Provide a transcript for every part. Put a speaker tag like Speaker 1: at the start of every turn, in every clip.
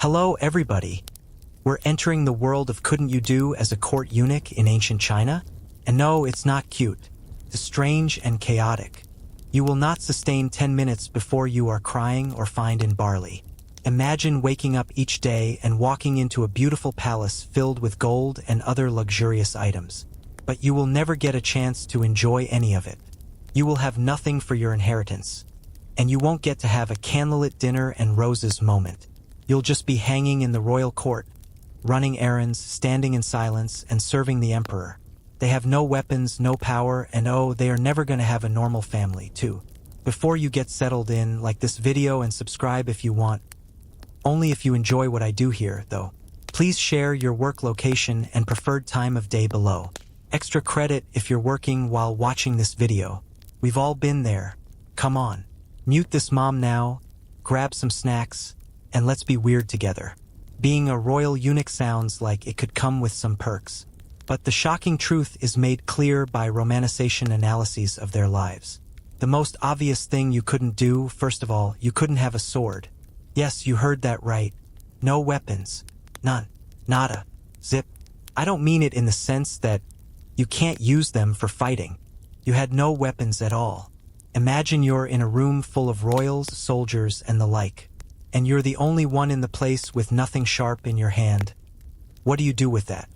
Speaker 1: Hello, everybody. We're entering the world of couldn't you do as a court eunuch in ancient China? And no, it's not cute. It's strange and chaotic. You will not sustain 10 minutes before you are crying or fined in barley. Imagine waking up each day and walking into a beautiful palace filled with gold and other luxurious items. But you will never get a chance to enjoy any of it. You will have nothing for your inheritance. And you won't get to have a candlelit dinner and roses moment. You'll just be hanging in the royal court, running errands, standing in silence, and serving the emperor. They have no weapons, no power, and oh, they are never going to have a normal family, too. Before you get settled in, like this video and subscribe if you want. Only if you enjoy what I do here, though. Please share your work location and preferred time of day below. Extra credit if you're working while watching this video. We've all been there. Come on. Mute this mom now, grab some snacks, and let's be weird together. Being a royal eunuch sounds like it could come with some perks. But the shocking truth is made clear by romanticization analyses of their lives. The most obvious thing you couldn't do, first of all, you couldn't have a sword. Yes, you heard that right. No weapons. None. Nada. Zip. I don't mean it in the sense that you can't use them for fighting. You had no weapons at all. Imagine you're in a room full of royals, soldiers, and the like. And you're the only one in the place with nothing sharp in your hand. What do you do with that?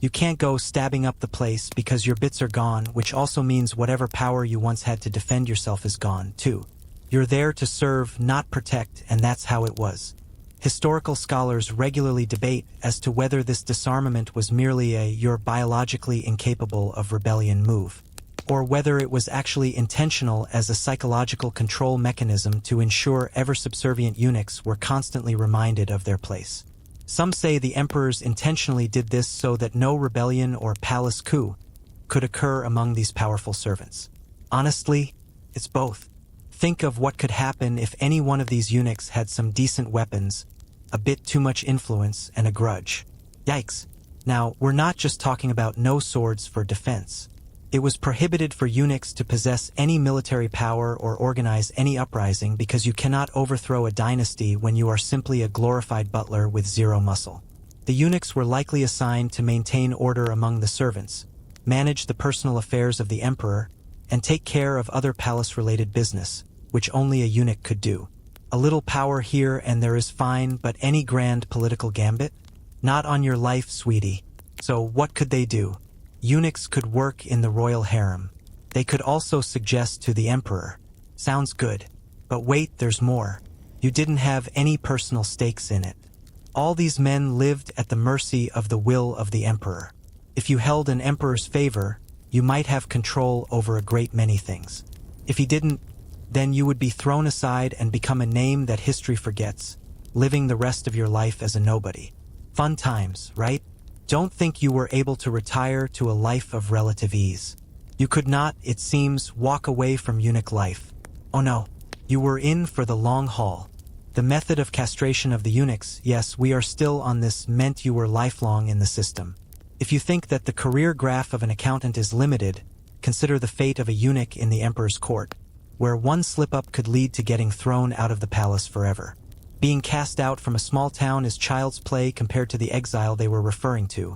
Speaker 1: You can't go stabbing up the place because your bits are gone, which also means whatever power you once had to defend yourself is gone, too. You're there to serve, not protect, and that's how it was. Historical scholars regularly debate as to whether this disarmament was merely a "you're biologically incapable of rebellion" move, or whether it was actually intentional as a psychological control mechanism to ensure ever-subservient eunuchs were constantly reminded of their place. Some say the emperors intentionally did this so that no rebellion or palace coup could occur among these powerful servants. Honestly, it's both. Think of what could happen if any one of these eunuchs had some decent weapons, a bit too much influence, and a grudge. Yikes. Now, we're not just talking about no swords for defense. It was prohibited for eunuchs to possess any military power or organize any uprising because you cannot overthrow a dynasty when you are simply a glorified butler with zero muscle. The eunuchs were likely assigned to maintain order among the servants, manage the personal affairs of the emperor, and take care of other palace-related business, which only a eunuch could do. A little power here and there is fine, but any grand political gambit? Not on your life, sweetie. So what could they do? Eunuchs could work in the royal harem. They could also suggest to the emperor. Sounds good. But wait, there's more. You didn't have any personal stakes in it. All these men lived at the mercy of the will of the emperor. If you held an emperor's favor, you might have control over a great many things. If he didn't, then you would be thrown aside and become a name that history forgets, living the rest of your life as a nobody. Fun times, right? Don't think you were able to retire to a life of relative ease. You could not, it seems, walk away from eunuch life. Oh no, you were in for the long haul. The method of castration of the eunuchs, yes, we are still on this, meant you were lifelong in the system. If you think that the career graph of an accountant is limited, consider the fate of a eunuch in the emperor's court, where one slip-up could lead to getting thrown out of the palace forever. Being cast out from a small town is child's play compared to the exile they were referring to.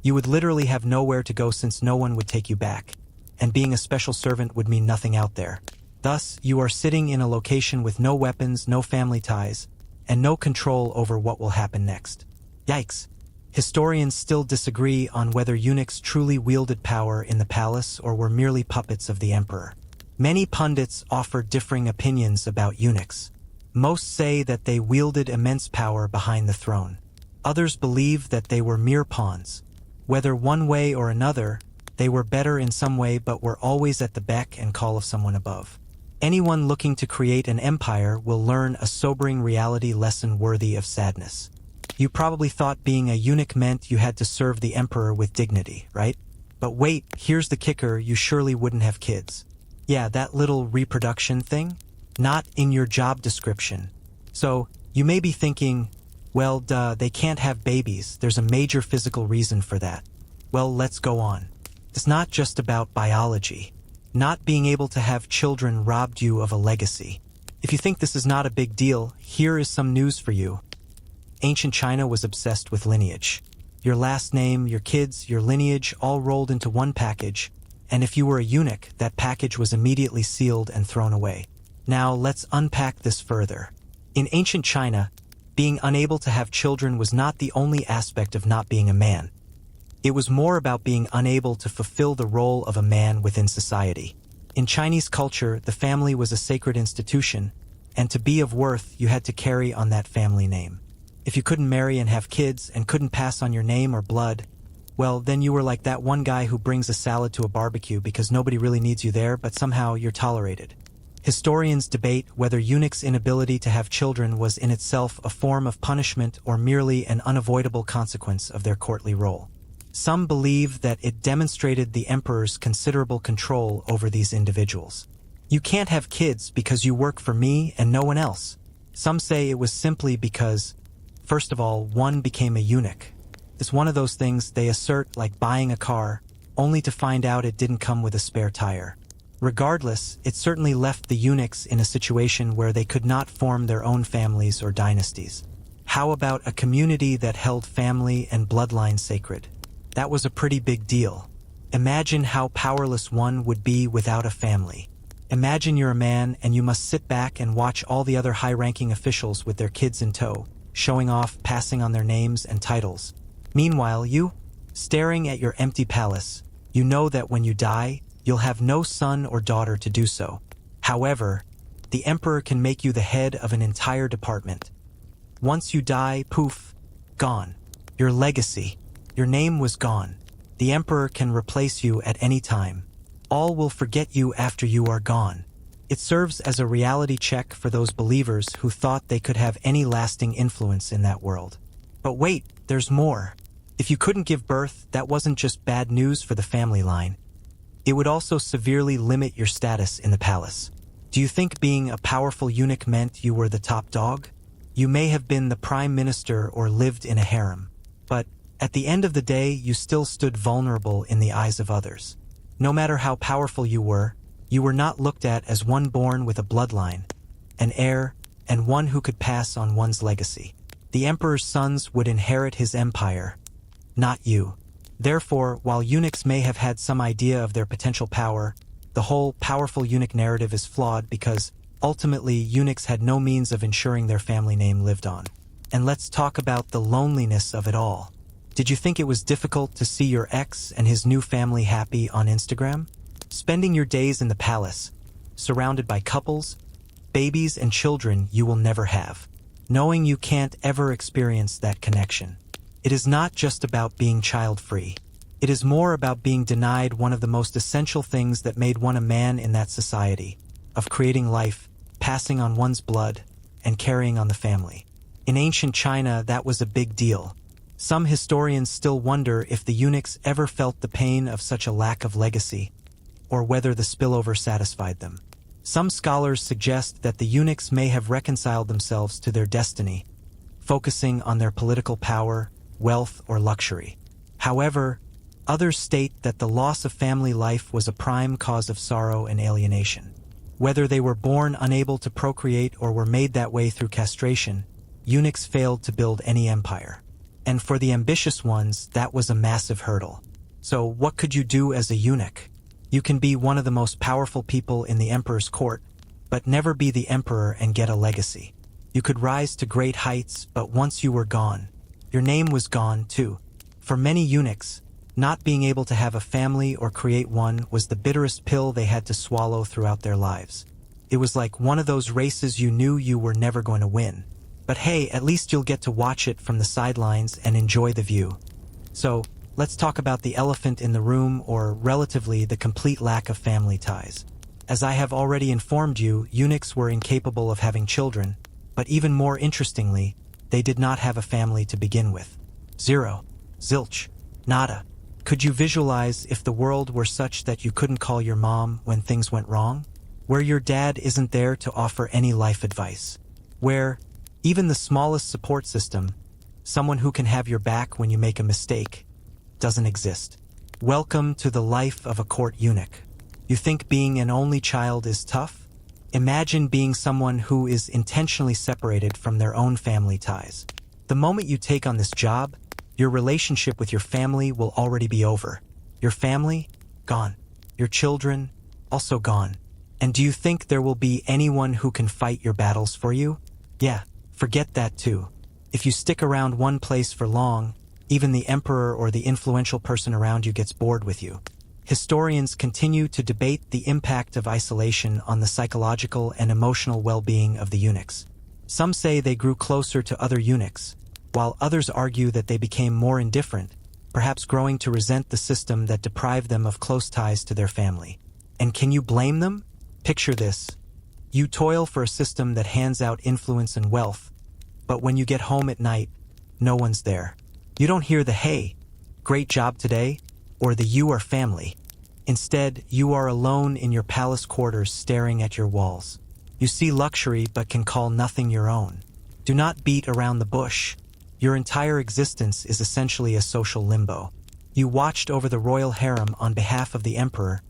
Speaker 1: You would literally have nowhere to go since no one would take you back, and being a special servant would mean nothing out there. Thus, you are sitting in a location with no weapons, no family ties, and no control over what will happen next. Yikes. Historians still disagree on whether eunuchs truly wielded power in the palace or were merely puppets of the emperor. Many pundits offer differing opinions about eunuchs. Most say that they wielded immense power behind the throne. Others believe that they were mere pawns. Whether one way or another, they were better in some way but were always at the beck and call of someone above. Anyone looking to create an empire will learn a sobering reality lesson worthy of sadness. You probably thought being a eunuch meant you had to serve the emperor with dignity, right? But wait, here's the kicker, you surely wouldn't have kids. Yeah, that little reproduction thing? Not in your job description. So, you may be thinking, well, duh, they can't have babies, there's a major physical reason for that. Well, let's go on. It's not just about biology. Not being able to have children robbed you of a legacy. If you think this is not a big deal, here is some news for you. Ancient China was obsessed with lineage. Your last name, your kids, your lineage all rolled into one package, and if you were a eunuch, that package was immediately sealed and thrown away. Now, let's unpack this further. In ancient China, being unable to have children was not the only aspect of not being a man. It was more about being unable to fulfill the role of a man within society. In Chinese culture, the family was a sacred institution, and to be of worth, you had to carry on that family name. If you couldn't marry and have kids and couldn't pass on your name or blood, well, then you were like that one guy who brings a salad to a barbecue because nobody really needs you there, but somehow you're tolerated. Historians debate whether eunuchs' inability to have children was in itself a form of punishment or merely an unavoidable consequence of their courtly role. Some believe that it demonstrated the emperor's considerable control over these individuals. You can't have kids because you work for me and no one else. Some say it was simply because, first of all, one became a eunuch. It's one of those things they assert like buying a car, only to find out it didn't come with a spare tire. Regardless, it certainly left the eunuchs in a situation where they could not form their own families or dynasties. How about a community that held family and bloodline sacred? That was a pretty big deal. Imagine how powerless one would be without a family. Imagine you're a man and you must sit back and watch all the other high-ranking officials with their kids in tow, showing off, passing on their names and titles. Meanwhile, you, staring at your empty palace, you know that when you die, you'll have no son or daughter to do so. However, the emperor can make you the head of an entire department. Once you die, poof, gone. Your legacy, your name was gone. The emperor can replace you at any time. All will forget you after you are gone. It serves as a reality check for those believers who thought they could have any lasting influence in that world. But wait, there's more. If you couldn't give birth, that wasn't just bad news for the family line. It would also severely limit your status in the palace. Do you think being a powerful eunuch meant you were the top dog? You may have been the prime minister or lived in a harem. But at the end of the day, you still stood vulnerable in the eyes of others. No matter how powerful you were not looked at as one born with a bloodline, an heir, and one who could pass on one's legacy. The emperor's sons would inherit his empire, not you. Therefore, while eunuchs may have had some idea of their potential power, the whole powerful eunuch narrative is flawed because, ultimately, eunuchs had no means of ensuring their family name lived on. And let's talk about the loneliness of it all. Did you think it was difficult to see your ex and his new family happy on Instagram? Spending your days in the palace, surrounded by couples, babies, and children you will never have, knowing you can't ever experience that connection. It is not just about being child-free. It is more about being denied one of the most essential things that made one a man in that society, of creating life, passing on one's blood, and carrying on the family. In ancient China, that was a big deal. Some historians still wonder if the eunuchs ever felt the pain of such a lack of legacy, or whether the spillover satisfied them. Some scholars suggest that the eunuchs may have reconciled themselves to their destiny, focusing on their political power, wealth, or luxury. However, others state that the loss of family life was a prime cause of sorrow and alienation. Whether they were born unable to procreate or were made that way through castration, eunuchs failed to build any empire. And for the ambitious ones, that was a massive hurdle. So what could you do as a eunuch? You can be one of the most powerful people in the emperor's court, but never be the emperor and get a legacy. You could rise to great heights, but once you were gone, your name was gone too. For many eunuchs, not being able to have a family or create one was the bitterest pill they had to swallow throughout their lives. It was like one of those races you knew you were never going to win. But hey, at least you'll get to watch it from the sidelines and enjoy the view. So, let's talk about the elephant in the room, or relatively the complete lack of family ties. As I have already informed you, eunuchs were incapable of having children, but even more interestingly, they did not have a family to begin with. Zero. Zilch. Nada. Could you visualize if the world were such that you couldn't call your mom when things went wrong? Where your dad isn't there to offer any life advice? Where even the smallest support system, someone who can have your back when you make a mistake, doesn't exist? Welcome to the life of a court eunuch. You think being an only child is tough? Imagine being someone who is intentionally separated from their own family ties. The moment you take on this job, your relationship with your family will already be over. Your family? Gone. Your children? Also gone. And do you think there will be anyone who can fight your battles for you? Yeah, forget that too. If you stick around one place for long, even the emperor or the influential person around you gets bored with you. Historians continue to debate the impact of isolation on the psychological and emotional well-being of the eunuchs. Some say they grew closer to other eunuchs, while others argue that they became more indifferent, perhaps growing to resent the system that deprived them of close ties to their family. And can you blame them? Picture this. You toil for a system that hands out influence and wealth, but when you get home at night, no one's there. You don't hear the "Hey, great job today," or the "You are family." Instead, you are alone in your palace quarters staring at your walls. You see luxury but can call nothing your own. Do not beat around the bush. Your entire existence is essentially a social limbo. You watched over the royal harem on behalf of the emperor,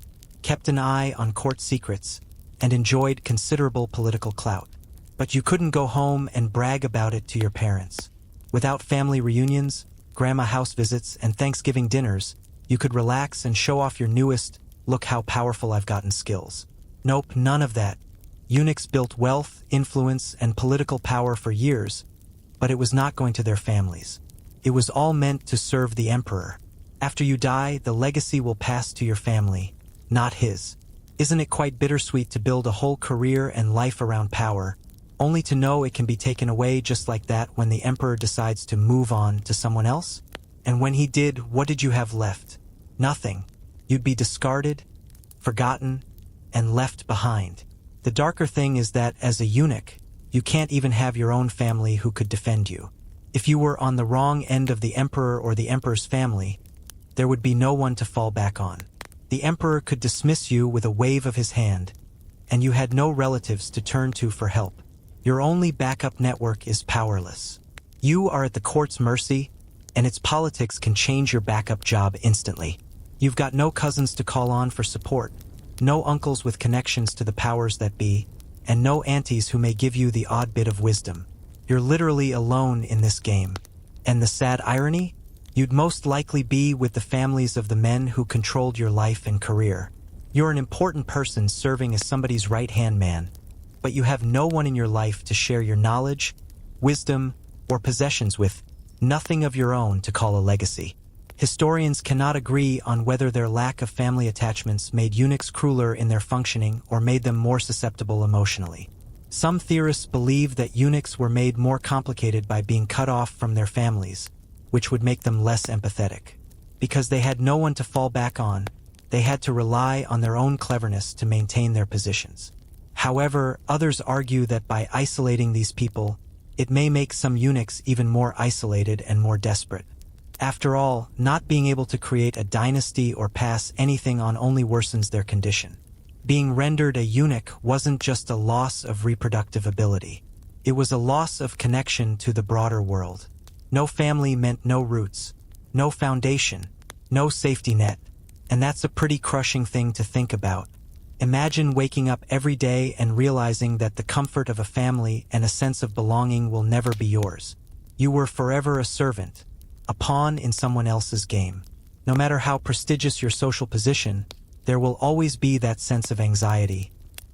Speaker 1: kept an eye on court secrets, and enjoyed considerable political clout. But you couldn't go home and brag about it to your parents. Without family reunions, grandma house visits, and Thanksgiving dinners, you could relax and show off your newest, "Look how powerful I've gotten" skills. Nope, none of that. Eunuchs built wealth, influence, and political power for years, but it was not going to their families. It was all meant to serve the emperor. After you die, the legacy will pass to your family, not his. Isn't it quite bittersweet to build a whole career and life around power, only to know it can be taken away just like that when the emperor decides to move on to someone else? And when he did, what did you have left? Nothing. You'd be discarded, forgotten, and left behind. The darker thing is that as a eunuch, you can't even have your own family who could defend you. If you were on the wrong end of the emperor or the emperor's family, there would be no one to fall back on. The emperor could dismiss you with a wave of his hand, and you had no relatives to turn to for help. Your only backup network is powerless. You are at the court's mercy, and its politics can change your backup job instantly. You've got no cousins to call on for support, no uncles with connections to the powers that be, and no aunties who may give you the odd bit of wisdom. You're literally alone in this game. And the sad irony? You'd most likely be with the families of the men who controlled your life and career. You're an important person serving as somebody's right-hand man, but you have no one in your life to share your knowledge, wisdom, or possessions with, nothing of your own to call a legacy. Historians cannot agree on whether their lack of family attachments made eunuchs crueler in their functioning or made them more susceptible emotionally. Some theorists believe that eunuchs were made more complicated by being cut off from their families, which would make them less empathetic. Because they had no one to fall back on, they had to rely on their own cleverness to maintain their positions. However, others argue that by isolating these people, it may make some eunuchs even more isolated and more desperate. After all, not being able to create a dynasty or pass anything on only worsens their condition. Being rendered a eunuch wasn't just a loss of reproductive ability. It was a loss of connection to the broader world. No family meant no roots, no foundation, no safety net, and that's a pretty crushing thing to think about. Imagine waking up every day and realizing that the comfort of a family and a sense of belonging will never be yours. You were forever a servant, a pawn in someone else's game. No matter how prestigious your social position, there will always be that sense of anxiety.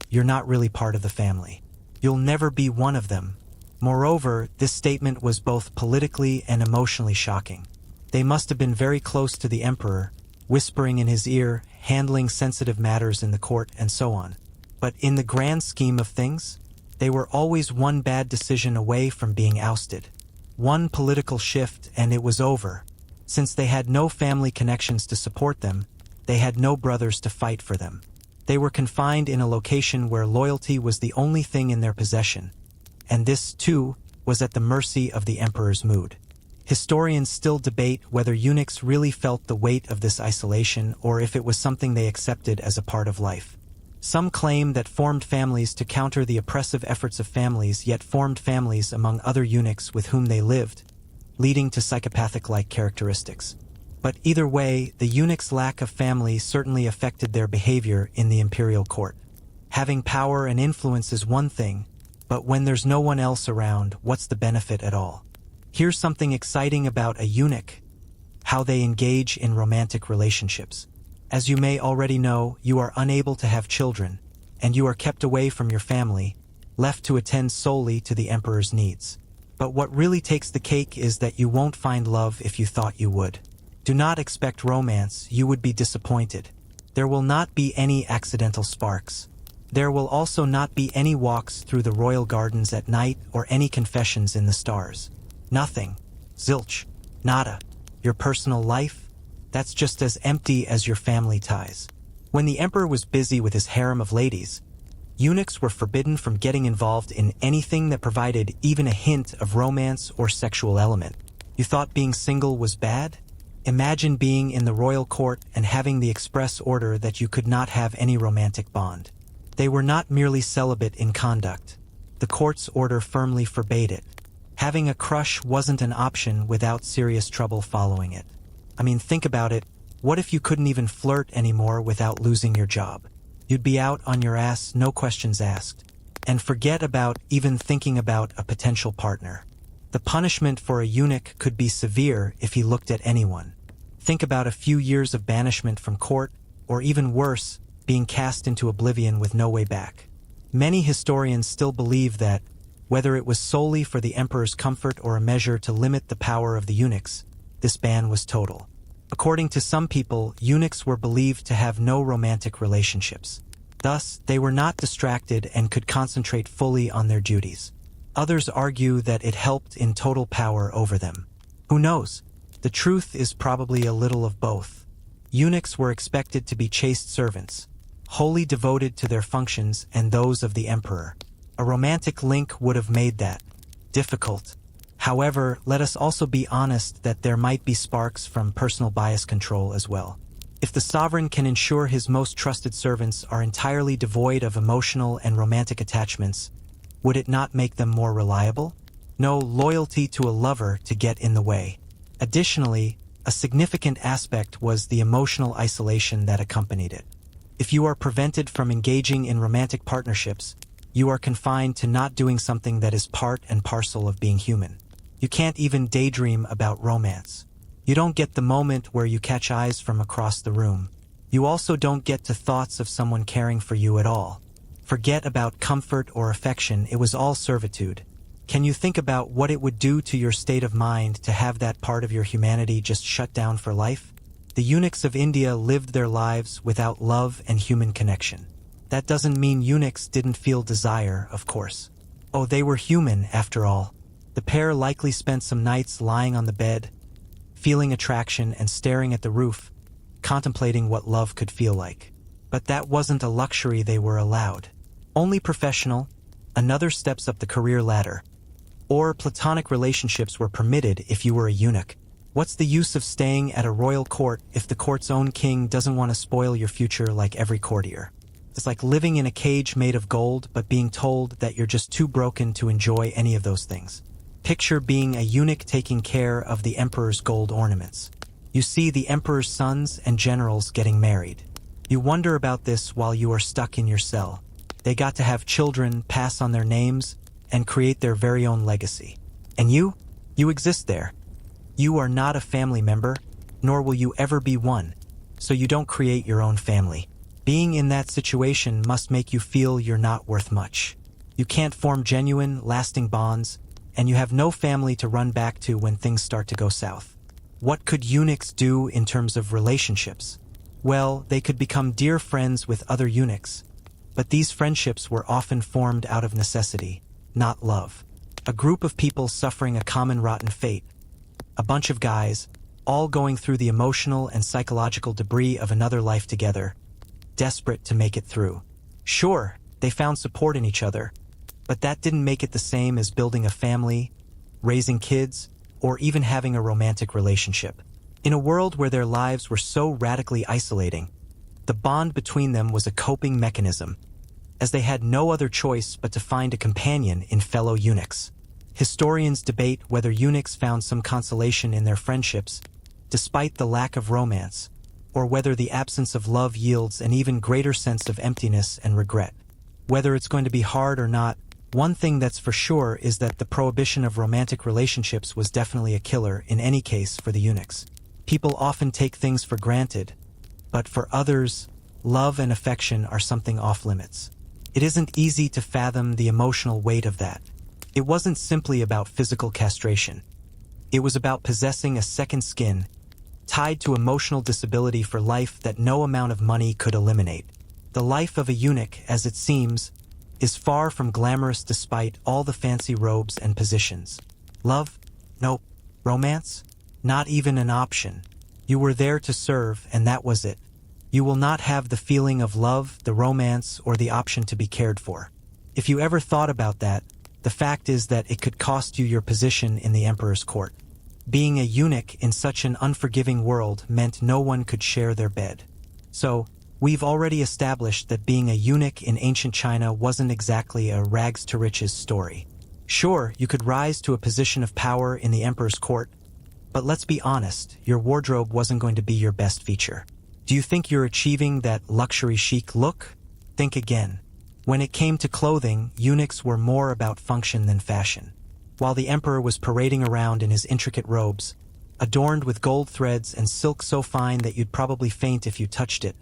Speaker 1: You're not really part of the family. You'll never be one of them. Moreover, this statement was both politically and emotionally shocking. They must have been very close to the emperor, whispering in his ear, handling sensitive matters in the court, and so on. But in the grand scheme of things, they were always one bad decision away from being ousted. One political shift and it was over. Since they had no family connections to support them, they had no brothers to fight for them. They were confined in a location where loyalty was the only thing in their possession. And this, too, was at the mercy of the emperor's mood. Historians still debate whether eunuchs really felt the weight of this isolation or if it was something they accepted as a part of life. Some claim that formed families to counter the oppressive efforts of families, yet formed families among other eunuchs with whom they lived, leading to psychopathic-like characteristics. But either way, the eunuchs' lack of family certainly affected their behavior in the imperial court. Having power and influence is one thing, but when there's no one else around, what's the benefit at all? Here's something exciting about a eunuch: how they engage in romantic relationships. As you may already know, you are unable to have children, and you are kept away from your family, left to attend solely to the emperor's needs. But what really takes the cake is that you won't find love if you thought you would. Do not expect romance, you would be disappointed. There will not be any accidental sparks. There will also not be any walks through the royal gardens at night or any confessions in the stars. Nothing. Zilch. Nada. Your personal life? That's just as empty as your family ties. When the emperor was busy with his harem of ladies, eunuchs were forbidden from getting involved in anything that provided even a hint of romance or sexual element. You thought being single was bad? Imagine being in the royal court and having the express order that you could not have any romantic bond. They were not merely celibate in conduct. The court's order firmly forbade it. Having a crush wasn't an option without serious trouble following it. I mean, think about it. What if you couldn't even flirt anymore without losing your job? You'd be out on your ass, no questions asked. And forget about even thinking about a potential partner. The punishment for a eunuch could be severe if he looked at anyone. Think about a few years of banishment from court, or even worse, being cast into oblivion with no way back. Many historians still believe that, whether it was solely for the emperor's comfort or a measure to limit the power of the eunuchs, this ban was total. According to some people, eunuchs were believed to have no romantic relationships. Thus, they were not distracted and could concentrate fully on their duties. Others argue that it helped in total power over them. Who knows? The truth is probably a little of both. Eunuchs were expected to be chaste servants, wholly devoted to their functions and those of the emperor. A romantic link would have made that difficult. However, let us also be honest that there might be sparks from personal bias control as well. If the sovereign can ensure his most trusted servants are entirely devoid of emotional and romantic attachments, would it not make them more reliable? No loyalty to a lover to get in the way. Additionally, a significant aspect was the emotional isolation that accompanied it. If you are prevented from engaging in romantic partnerships, you are confined to not doing something that is part and parcel of being human. You can't even daydream about romance. You don't get the moment where you catch eyes from across the room. You also don't get to thoughts of someone caring for you at all. Forget about comfort or affection, it was all servitude. Can you think about what it would do to your state of mind to have that part of your humanity just shut down for life? The eunuchs of India lived their lives without love and human connection. That doesn't mean eunuchs didn't feel desire, of course. Oh, they were human, after all. The pair likely spent some nights lying on the bed, feeling attraction and staring at the roof, contemplating what love could feel like. But that wasn't a luxury they were allowed. Only professional, another steps up the career ladder, or platonic relationships were permitted if you were a eunuch. What's the use of staying at a royal court if the court's own king doesn't want to spoil your future like every courtier? It's like living in a cage made of gold but being told that you're just too broken to enjoy any of those things. Picture being a eunuch taking care of the emperor's gold ornaments. You see the emperor's sons and generals getting married. You wonder about this while you are stuck in your cell. They got to have children, pass on their names, and create their very own legacy. And you exist there. You are not a family member, nor will you ever be one, so you don't create your own family. Being in that situation must make you feel you're not worth much. You can't form genuine, lasting bonds, and you have no family to run back to when things start to go south. What could eunuchs do in terms of relationships? Well, they could become dear friends with other eunuchs, but these friendships were often formed out of necessity, not love. A group of people suffering a common rotten fate. A bunch of guys, all going through the emotional and psychological debris of another life together, desperate to make it through. Sure, they found support in each other, but that didn't make it the same as building a family, raising kids, or even having a romantic relationship. In a world where their lives were so radically isolating, the bond between them was a coping mechanism, as they had no other choice but to find a companion in fellow eunuchs. Historians debate whether eunuchs found some consolation in their friendships, despite the lack of romance, or whether the absence of love yields an even greater sense of emptiness and regret. Whether it's going to be hard or not, One thing that's for sure is that the prohibition of romantic relationships was definitely a killer in any case for the eunuchs. People often take things for granted, but for others, love and affection are something off limits. It isn't easy to fathom the emotional weight of that. It wasn't simply about physical castration. It was about possessing a second skin, tied to emotional disability for life that no amount of money could eliminate. The life of a eunuch, as it seems, is far from glamorous despite all the fancy robes and positions. Love? Nope. Romance? Not even an option. You were there to serve, and that was it. You will not have the feeling of love, the romance, or the option to be cared for. If you ever thought about that, the fact is that it could cost you your position in the emperor's court. Being a eunuch in such an unforgiving world meant no one could share their bed. So, we've already established that being a eunuch in ancient China wasn't exactly a rags-to-riches story. Sure, you could rise to a position of power in the emperor's court, but let's be honest, your wardrobe wasn't going to be your best feature. Do you think you're achieving that luxury chic look? Think again. When it came to clothing, eunuchs were more about function than fashion. While the emperor was parading around in his intricate robes, adorned with gold threads and silk so fine that you'd probably faint if you touched it,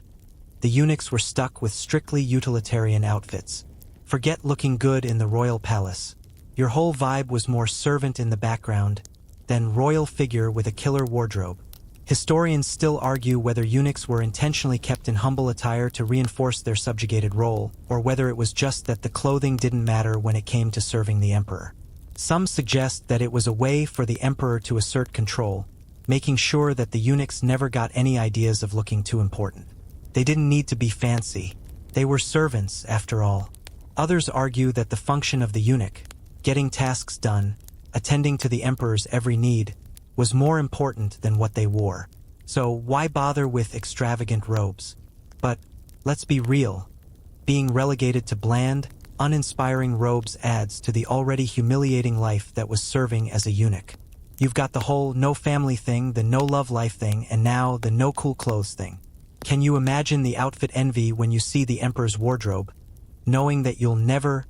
Speaker 1: the eunuchs were stuck with strictly utilitarian outfits. Forget looking good in the royal palace. Your whole vibe was more servant in the background than royal figure with a killer wardrobe. Historians still argue whether eunuchs were intentionally kept in humble attire to reinforce their subjugated role, or whether it was just that the clothing didn't matter when it came to serving the emperor. Some suggest that it was a way for the emperor to assert control, making sure that the eunuchs never got any ideas of looking too important. They didn't need to be fancy. They were servants, after all. Others argue that the function of the eunuch, getting tasks done, attending to the emperor's every need, was more important than what they wore. So why bother with extravagant robes? But let's be real. Being relegated to bland, uninspiring robes adds to the already humiliating life that was serving as a eunuch. You've got the whole no family thing, the no love life thing, and now the no cool clothes thing. Can you imagine the outfit envy when you see the emperor's wardrobe, knowing that you'll never,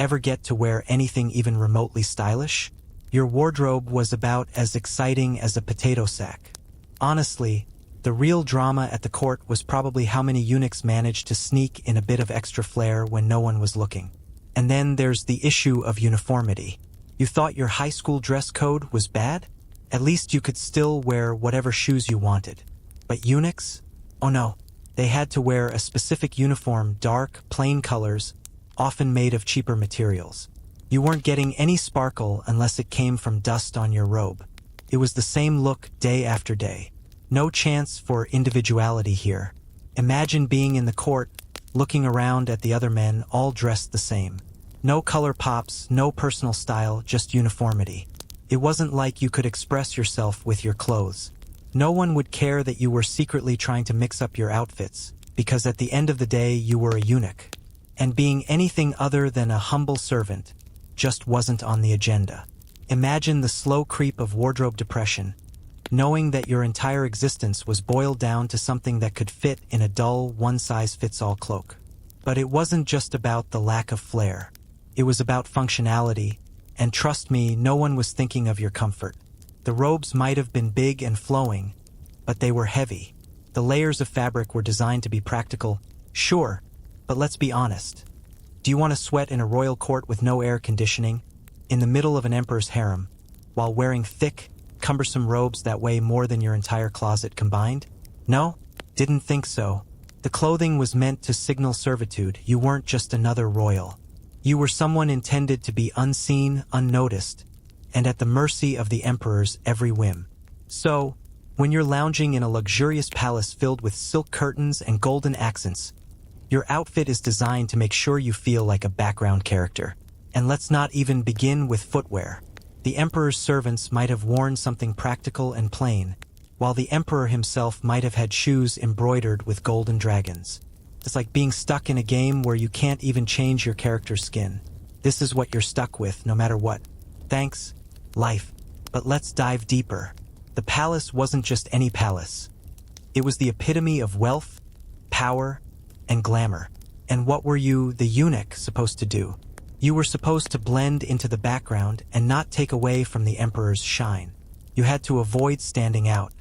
Speaker 1: ever get to wear anything even remotely stylish? Your wardrobe was about as exciting as a potato sack. Honestly, the real drama at the court was probably how many eunuchs managed to sneak in a bit of extra flair when no one was looking. And then there's the issue of uniformity. You thought your high school dress code was bad? At least you could still wear whatever shoes you wanted. But eunuchs? Oh no, they had to wear a specific uniform, dark, plain colors, often made of cheaper materials. You weren't getting any sparkle unless it came from dust on your robe. It was the same look day after day. No chance for individuality here. Imagine being in the court, looking around at the other men all dressed the same. No color pops, no personal style, just uniformity. It wasn't like you could express yourself with your clothes. No one would care that you were secretly trying to mix up your outfits, because at the end of the day you were a eunuch. And being anything other than a humble servant just wasn't on the agenda. Imagine the slow creep of wardrobe depression, knowing that your entire existence was boiled down to something that could fit in a dull, one-size-fits-all cloak. But it wasn't just about the lack of flair. It was about functionality, and trust me, no one was thinking of your comfort. The robes might have been big and flowing, but they were heavy. The layers of fabric were designed to be practical, sure, but let's be honest. Do you want to sweat in a royal court with no air conditioning, in the middle of an emperor's harem, while wearing thick, cumbersome robes that weigh more than your entire closet combined? No? Didn't think so. The clothing was meant to signal servitude. You weren't just another royal. You were someone intended to be unseen, unnoticed, and at the mercy of the emperor's every whim. So, when you're lounging in a luxurious palace filled with silk curtains and golden accents, your outfit is designed to make sure you feel like a background character. And let's not even begin with footwear. The emperor's servants might have worn something practical and plain, while the emperor himself might have had shoes embroidered with golden dragons. It's like being stuck in a game where you can't even change your character's skin. This is what you're stuck with, no matter what. Thanks, life. But let's dive deeper. The palace wasn't just any palace. It was the epitome of wealth, power, and glamour. And what were you, the eunuch, supposed to do? You were supposed to blend into the background and not take away from the emperor's shine. You had to avoid standing out.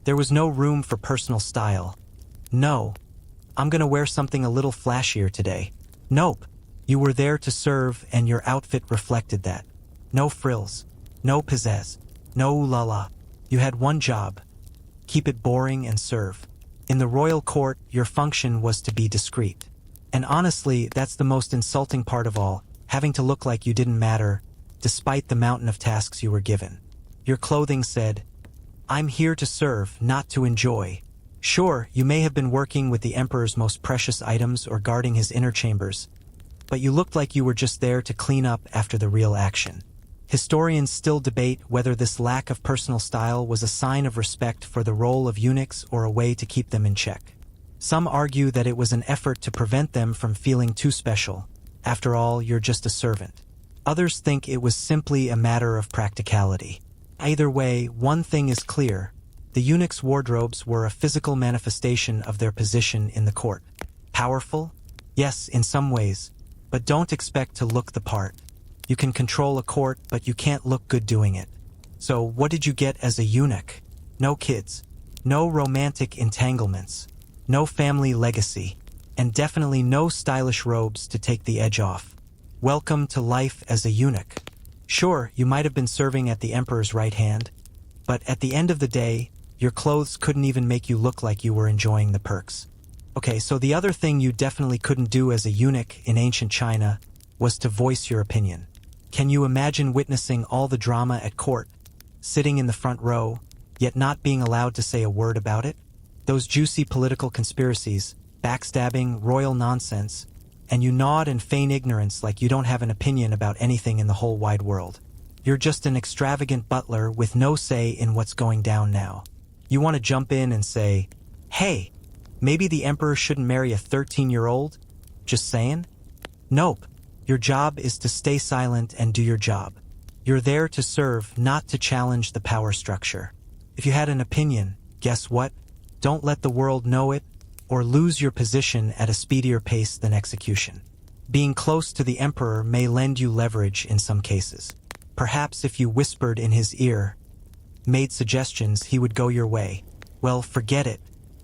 Speaker 1: There was no room for personal style. No, I'm gonna wear something a little flashier today. Nope. You were there to serve and your outfit reflected that. No frills. No pizzazz. No ooh la la. You had one job. Keep it boring and serve. In the royal court, your function was to be discreet. And honestly, that's the most insulting part of all, having to look like you didn't matter, despite the mountain of tasks you were given. Your clothing said, "I'm here to serve, not to enjoy." Sure, you may have been working with the emperor's most precious items or guarding his inner chambers, but you looked like you were just there to clean up after the real action. Historians still debate whether this lack of personal style was a sign of respect for the role of eunuchs or a way to keep them in check. Some argue that it was an effort to prevent them from feeling too special. After all, you're just a servant. Others think it was simply a matter of practicality. Either way, one thing is clear. The eunuchs' wardrobes were a physical manifestation of their position in the court. Powerful? Yes, in some ways, but don't expect to look the part. You can control a court, but you can't look good doing it. So what did you get as a eunuch? No kids, no romantic entanglements, no family legacy, and definitely no stylish robes to take the edge off. Welcome to life as a eunuch. Sure, you might have been serving at the emperor's right hand, but at the end of the day, your clothes couldn't even make you look like you were enjoying the perks. Okay, so the other thing you definitely couldn't do as a eunuch in ancient China was to voice your opinion. Can you imagine witnessing all the drama at court, sitting in the front row, yet not being allowed to say a word about it? Those juicy political conspiracies, backstabbing, royal nonsense, and you nod and feign ignorance like you don't have an opinion about anything in the whole wide world. You're just an extravagant butler with no say in what's going down now. You want to jump in and say, "Hey, maybe the emperor shouldn't marry a 13-year-old? Just saying?" Nope. Your job is to stay silent and do your job. You're there to serve, not to challenge the power structure. If you had an opinion, guess what? Don't let the world know it, or lose your position at a speedier pace than execution. Being close to the emperor may lend you leverage in some cases. Perhaps if you whispered in his ear, made suggestions, he would go your way. Well, forget it.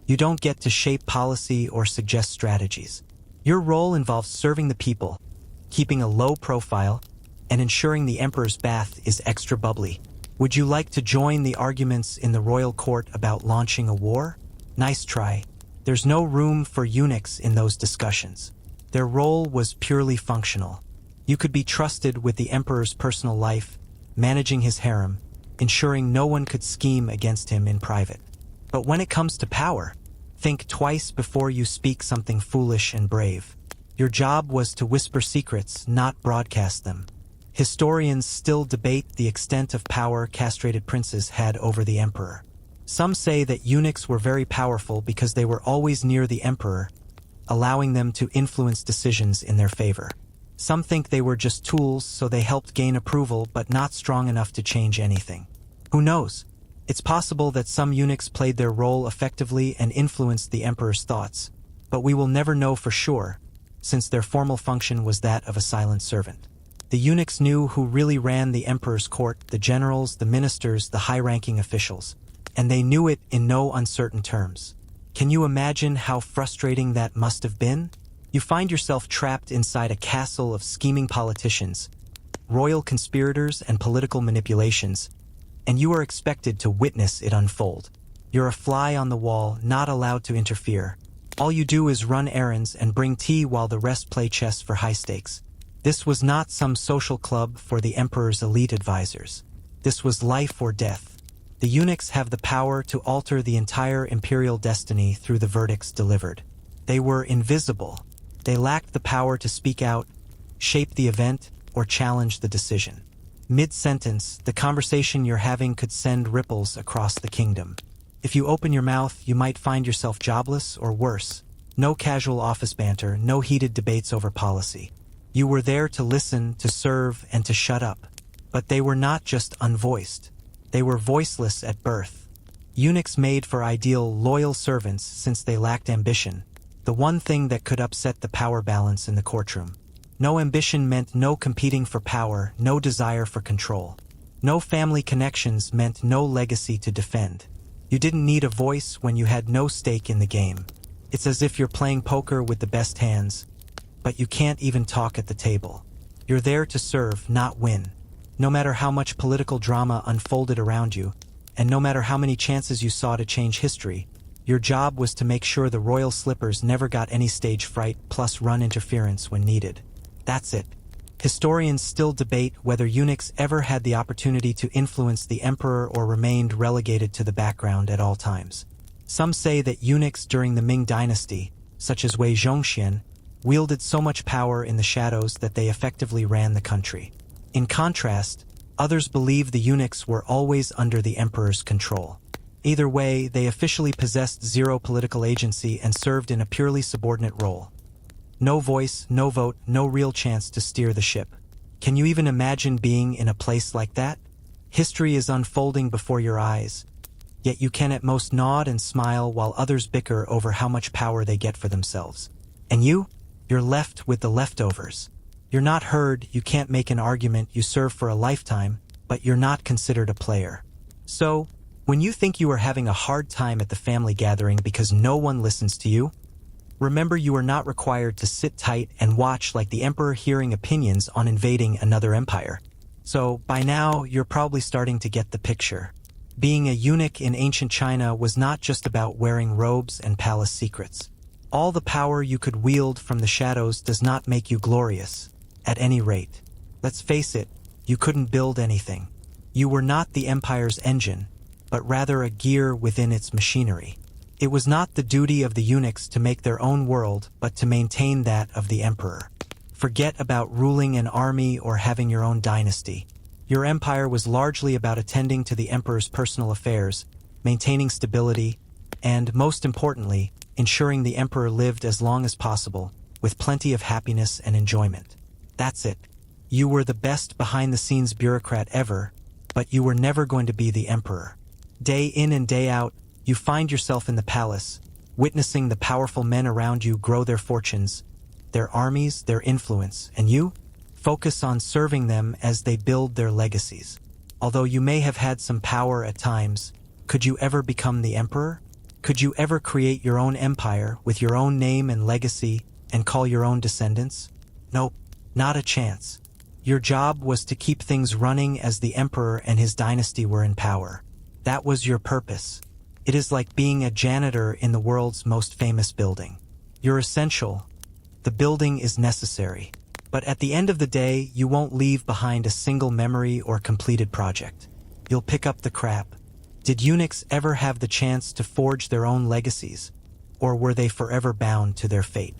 Speaker 1: You don't get to shape policy or suggest strategies. Your role involves serving the people, keeping a low profile, and ensuring the emperor's bath is extra bubbly. Would you like to join the arguments in the royal court about launching a war? Nice try. There's no room for eunuchs in those discussions. Their role was purely functional. You could be trusted with the emperor's personal life, managing his harem, ensuring no one could scheme against him in private. But when it comes to power, think twice before you speak something foolish and brave. Your job was to whisper secrets, not broadcast them. Historians still debate the extent of power castrated princes had over the emperor. Some say that eunuchs were very powerful because they were always near the emperor, allowing them to influence decisions in their favor. Some think they were just tools, so they helped gain approval but not strong enough to change anything. Who knows? It's possible that some eunuchs played their role effectively and influenced the emperor's thoughts, but we will never know for sure, since their formal function was that of a silent servant. The eunuchs knew who really ran the emperor's court: the generals, the ministers, the high-ranking officials. And they knew it in no uncertain terms. Can you imagine how frustrating that must have been? You find yourself trapped inside a castle of scheming politicians, royal conspirators, and political manipulations, and you are expected to witness it unfold. You're a fly on the wall, not allowed to interfere. All you do is run errands and bring tea while the rest play chess for high stakes. This was not some social club for the emperor's elite advisors. This was life or death. The eunuchs have the power to alter the entire imperial destiny through the verdicts delivered. They were invisible. They lacked the power to speak out, shape the event, or challenge the decision. Mid-sentence, the conversation you're having could send ripples across the kingdom. If you open your mouth, you might find yourself jobless or worse. No casual office banter, no heated debates over policy. You were there to listen, to serve, and to shut up. But they were not just unvoiced. They were voiceless at birth. Eunuchs made for ideal, loyal servants since they lacked ambition, the one thing that could upset the power balance in the courtroom. No ambition meant no competing for power, no desire for control. No family connections meant no legacy to defend. You didn't need a voice when you had no stake in the game. It's as if you're playing poker with the best hands, but you can't even talk at the table. You're there to serve, not win. No matter how much political drama unfolded around you, and no matter how many chances you saw to change history, your job was to make sure the royal slippers never got any stage fright plus run interference when needed. That's it. Historians still debate whether eunuchs ever had the opportunity to influence the emperor or remained relegated to the background at all times. Some say that eunuchs during the Ming Dynasty, such as Wei Zhongxian, wielded so much power in the shadows that they effectively ran the country. In contrast, others believe the eunuchs were always under the emperor's control. Either way, they officially possessed zero political agency and served in a purely subordinate role. No voice, no vote, no real chance to steer the ship. Can you even imagine being in a place like that? History is unfolding before your eyes, yet you can at most nod and smile while others bicker over how much power they get for themselves. And you're left with the leftovers. You're not heard, you can't make an argument, you serve for a lifetime, but you're not considered a player. So, when you think you are having a hard time at the family gathering because no one listens to you, remember you are not required to sit tight and watch like the emperor hearing opinions on invading another empire. So, by now, you're probably starting to get the picture. Being a eunuch in ancient China was not just about wearing robes and palace secrets. All the power you could wield from the shadows does not make you glorious. At any rate, let's face it, you couldn't build anything. You were not the empire's engine, but rather a gear within its machinery. It was not the duty of the eunuchs to make their own world, but to maintain that of the emperor. Forget about ruling an army or having your own dynasty. Your empire was largely about attending to the emperor's personal affairs, maintaining stability, and, most importantly, ensuring the emperor lived as long as possible, with plenty of happiness and enjoyment. That's it. You were the best behind-the-scenes bureaucrat ever, but you were never going to be the emperor. Day in and day out, you find yourself in the palace, witnessing the powerful men around you grow their fortunes, their armies, their influence, and you focus on serving them as they build their legacies. Although you may have had some power at times, could you ever become the emperor? Could you ever create your own empire with your own name and legacy and call your own descendants? Nope, not a chance. Your job was to keep things running as the emperor and his dynasty were in power. That was your purpose. It is like being a janitor in the world's most famous building. You're essential. The building is necessary. But at the end of the day, you won't leave behind a single memory or completed project. You'll pick up the crap. Did eunuchs ever have the chance to forge their own legacies, or were they forever bound to their fate?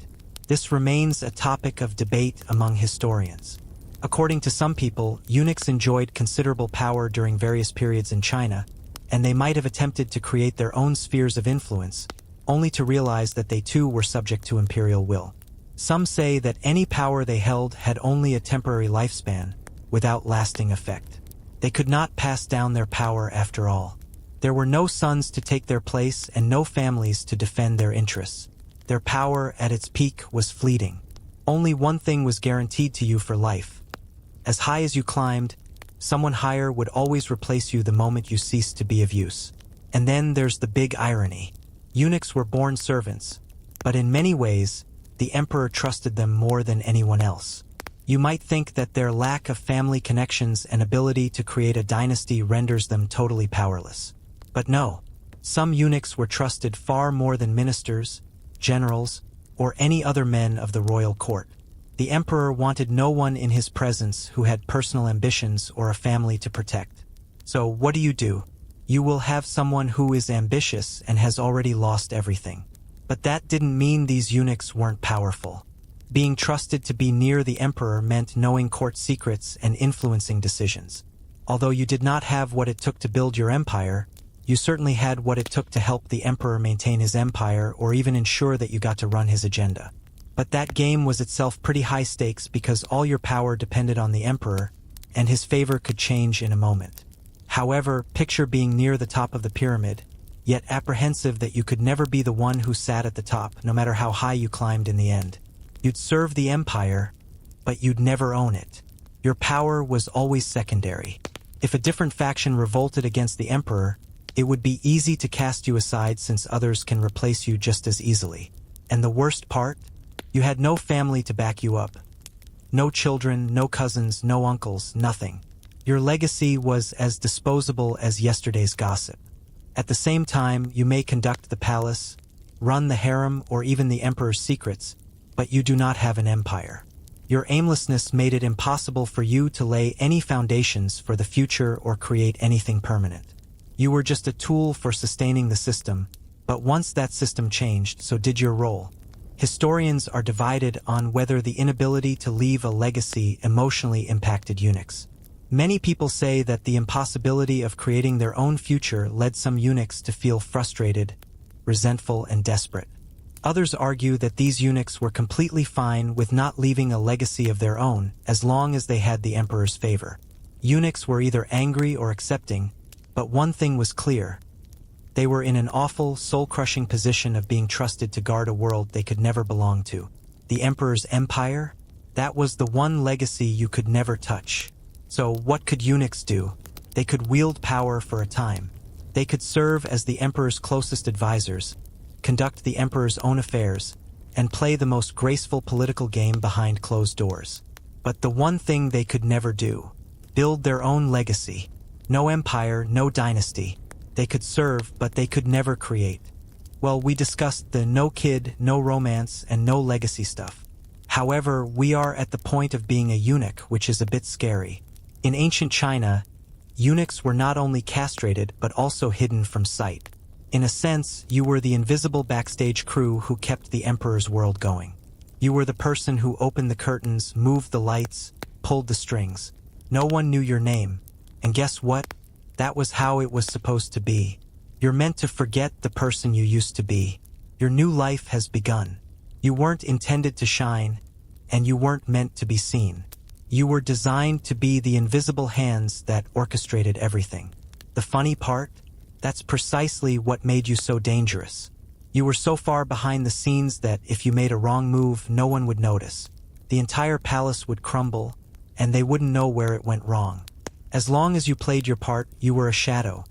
Speaker 1: This remains a topic of debate among historians. According to some people, eunuchs enjoyed considerable power during various periods in China, and they might have attempted to create their own spheres of influence, only to realize that they too were subject to imperial will. Some say that any power they held had only a temporary lifespan, without lasting effect. They could not pass down their power after all. There were no sons to take their place and no families to defend their interests. Their power at its peak was fleeting. Only one thing was guaranteed to you for life. As high as you climbed, someone higher would always replace you the moment you ceased to be of use. And then there's the big irony. Eunuchs were born servants, but in many ways, the emperor trusted them more than anyone else. You might think that their lack of family connections and ability to create a dynasty renders them totally powerless. But no, some eunuchs were trusted far more than ministers, generals, or any other men of the royal court. The emperor wanted no one in his presence who had personal ambitions or a family to protect. So what do? You will have someone who is ambitious and has already lost everything. But that didn't mean these eunuchs weren't powerful. Being trusted to be near the emperor meant knowing court secrets and influencing decisions. Although you did not have what it took to build your empire, you certainly had what it took to help the emperor maintain his empire or even ensure that you got to run his agenda. But that game was itself pretty high stakes because all your power depended on the emperor, and his favor could change in a moment. However, picture being near the top of the pyramid, yet apprehensive that you could never be the one who sat at the top, no matter how high you climbed in the end. You'd serve the empire, but you'd never own it. Your power was always secondary. If a different faction revolted against the emperor, it would be easy to cast you aside since others can replace you just as easily. And the worst part? You had no family to back you up. No children, no cousins, no uncles, nothing. Your legacy was as disposable as yesterday's gossip. At the same time, you may conduct the palace, run the harem, or even the emperor's secrets, but you do not have an empire. Your aimlessness made it impossible for you to lay any foundations for the future or create anything permanent. You were just a tool for sustaining the system, but once that system changed, so did your role. Historians are divided on whether the inability to leave a legacy emotionally impacted eunuchs. Many people say that the impossibility of creating their own future led some eunuchs to feel frustrated, resentful, and desperate. Others argue that these eunuchs were completely fine with not leaving a legacy of their own as long as they had the emperor's favor. Eunuchs were either angry or accepting, but one thing was clear. They were in an awful, soul-crushing position of being trusted to guard a world they could never belong to. The emperor's empire? That was the one legacy you could never touch. So what could eunuchs do? They could wield power for a time. They could serve as the emperor's closest advisors, conduct the emperor's own affairs, and play the most graceful political game behind closed doors. But the one thing they could never do: build their own legacy. No empire, no dynasty. They could serve, but they could never create. Well, we discussed the no kid, no romance, and no legacy stuff. However, we are at the point of being a eunuch, which is a bit scary. In ancient China, eunuchs were not only castrated, but also hidden from sight. In a sense, you were the invisible backstage crew who kept the emperor's world going. You were the person who opened the curtains, moved the lights, pulled the strings. No one knew your name. And guess what? That was how it was supposed to be. You're meant to forget the person you used to be. Your new life has begun. You weren't intended to shine, and you weren't meant to be seen. You were designed to be the invisible hands that orchestrated everything. The funny part? That's precisely what made you so dangerous. You were so far behind the scenes that if you made a wrong move, no one would notice. The entire palace would crumble, and they wouldn't know where it went wrong. As long as you played your part, you were a shadow,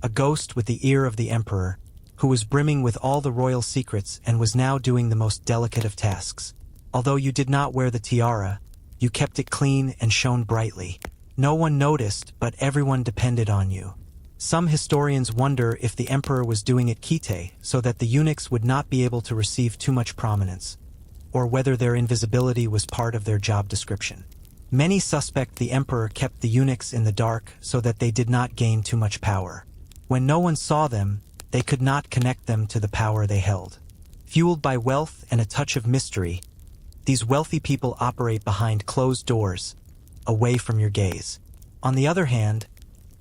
Speaker 1: a ghost with the ear of the emperor, who was brimming with all the royal secrets and was now doing the most delicate of tasks. Although you did not wear the tiara, you kept it clean and shone brightly. No one noticed, but everyone depended on you. Some historians wonder if the emperor was doing it kite, so that the eunuchs would not be able to receive too much prominence, or whether their invisibility was part of their job description. Many suspect the emperor kept the eunuchs in the dark so that they did not gain too much power. When no one saw them, they could not connect them to the power they held. Fueled by wealth and a touch of mystery, these wealthy people operate behind closed doors, away from your gaze. On the other hand,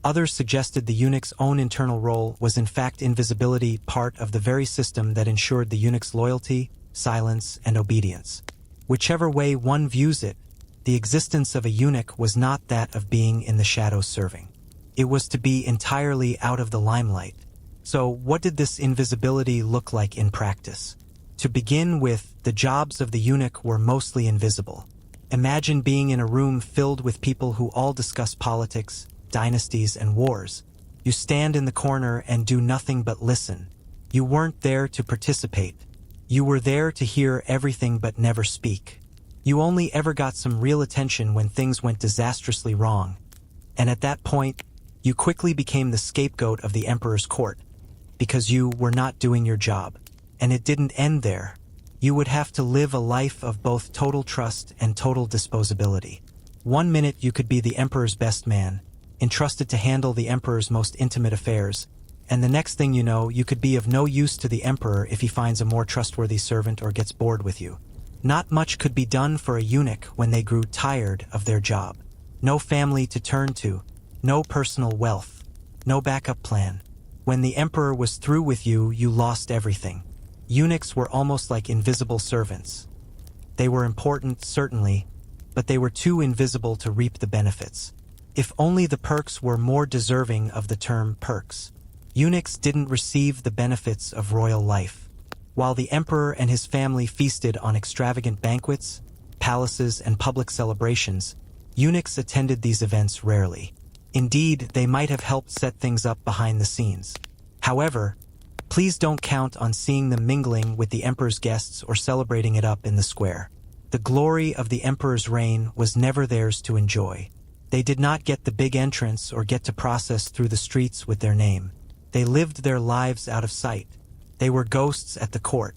Speaker 1: others suggested the eunuch's own internal role was in fact invisibility, part of the very system that ensured the eunuch's loyalty, silence, and obedience. Whichever way one views it, the existence of a eunuch was not that of being in the shadows serving. It was to be entirely out of the limelight. So what did this invisibility look like in practice? To begin with, the jobs of the eunuch were mostly invisible. Imagine being in a room filled with people who all discuss politics, dynasties, and wars. You stand in the corner and do nothing but listen. You weren't there to participate. You were there to hear everything but never speak. You only ever got some real attention when things went disastrously wrong. And at that point, you quickly became the scapegoat of the emperor's court, because you were not doing your job. And it didn't end there. You would have to live a life of both total trust and total disposability. One minute you could be the emperor's best man, entrusted to handle the emperor's most intimate affairs, and the next thing you know, you could be of no use to the emperor if he finds a more trustworthy servant or gets bored with you. Not much could be done for a eunuch when they grew tired of their job. No family to turn to, no personal wealth, no backup plan. When the emperor was through with you, you lost everything. Eunuchs were almost like invisible servants. They were important, certainly, but they were too invisible to reap the benefits. If only the perks were more deserving of the term perks. Eunuchs didn't receive the benefits of royal life. While the emperor and his family feasted on extravagant banquets, palaces, and public celebrations, eunuchs attended these events rarely. Indeed, they might have helped set things up behind the scenes. However, please don't count on seeing them mingling with the emperor's guests or celebrating it up in the square. The glory of the emperor's reign was never theirs to enjoy. They did not get the big entrance or get to process through the streets with their name. They lived their lives out of sight. They were ghosts at the court,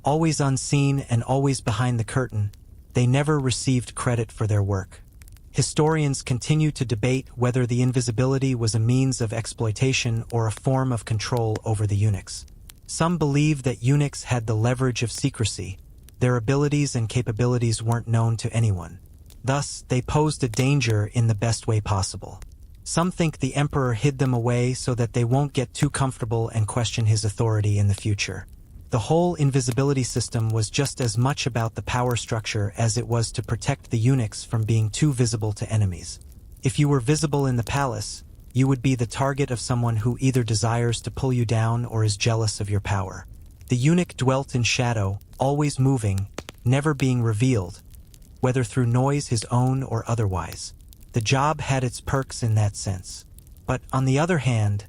Speaker 1: always unseen and always behind the curtain. They never received credit for their work. Historians continue to debate whether the invisibility was a means of exploitation or a form of control over the eunuchs. Some believe that eunuchs had the leverage of secrecy. Their abilities and capabilities weren't known to anyone. Thus, they posed a danger in the best way possible. Some think the emperor hid them away so that they won't get too comfortable and question his authority in the future. The whole invisibility system was just as much about the power structure as it was to protect the eunuchs from being too visible to enemies. If you were visible in the palace, you would be the target of someone who either desires to pull you down or is jealous of your power. The eunuch dwelt in shadow, always moving, never being revealed, whether through noise his own or otherwise. The job had its perks in that sense. But on the other hand,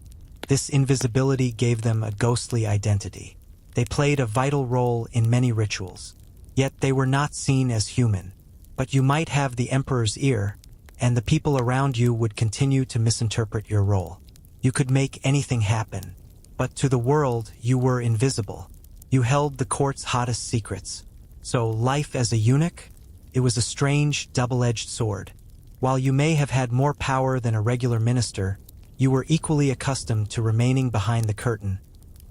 Speaker 1: this invisibility gave them a ghostly identity. They played a vital role in many rituals, yet they were not seen as human. But you might have the emperor's ear, and the people around you would continue to misinterpret your role. You could make anything happen, but to the world you were invisible. You held the court's hottest secrets. So life as a eunuch? It was a strange, double-edged sword. While you may have had more power than a regular minister, you were equally accustomed to remaining behind the curtain,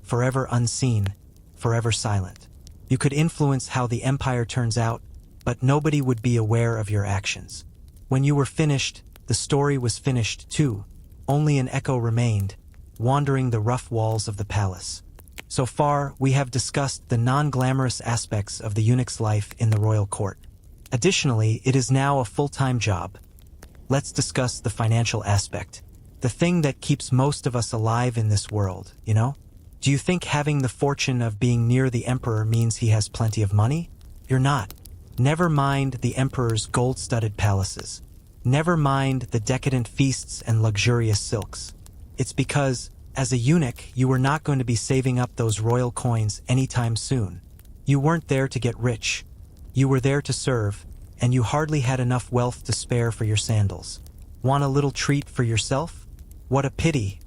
Speaker 1: forever unseen, forever silent. You could influence how the empire turns out, but nobody would be aware of your actions. When you were finished, the story was finished too. Only an echo remained, wandering the rough walls of the palace. So far, we have discussed the non-glamorous aspects of the eunuch's life in the royal court. Additionally, it is now a full-time job. Let's discuss the financial aspect. The thing that keeps most of us alive in this world, you know? Do you think having the fortune of being near the emperor means he has plenty of money? You're not. Never mind the emperor's gold-studded palaces. Never mind the decadent feasts and luxurious silks. It's because, as a eunuch, you were not going to be saving up those royal coins anytime soon. You weren't there to get rich. You were there to serve, and you hardly had enough wealth to spare for your sandals. Want a little treat for yourself? What a pity.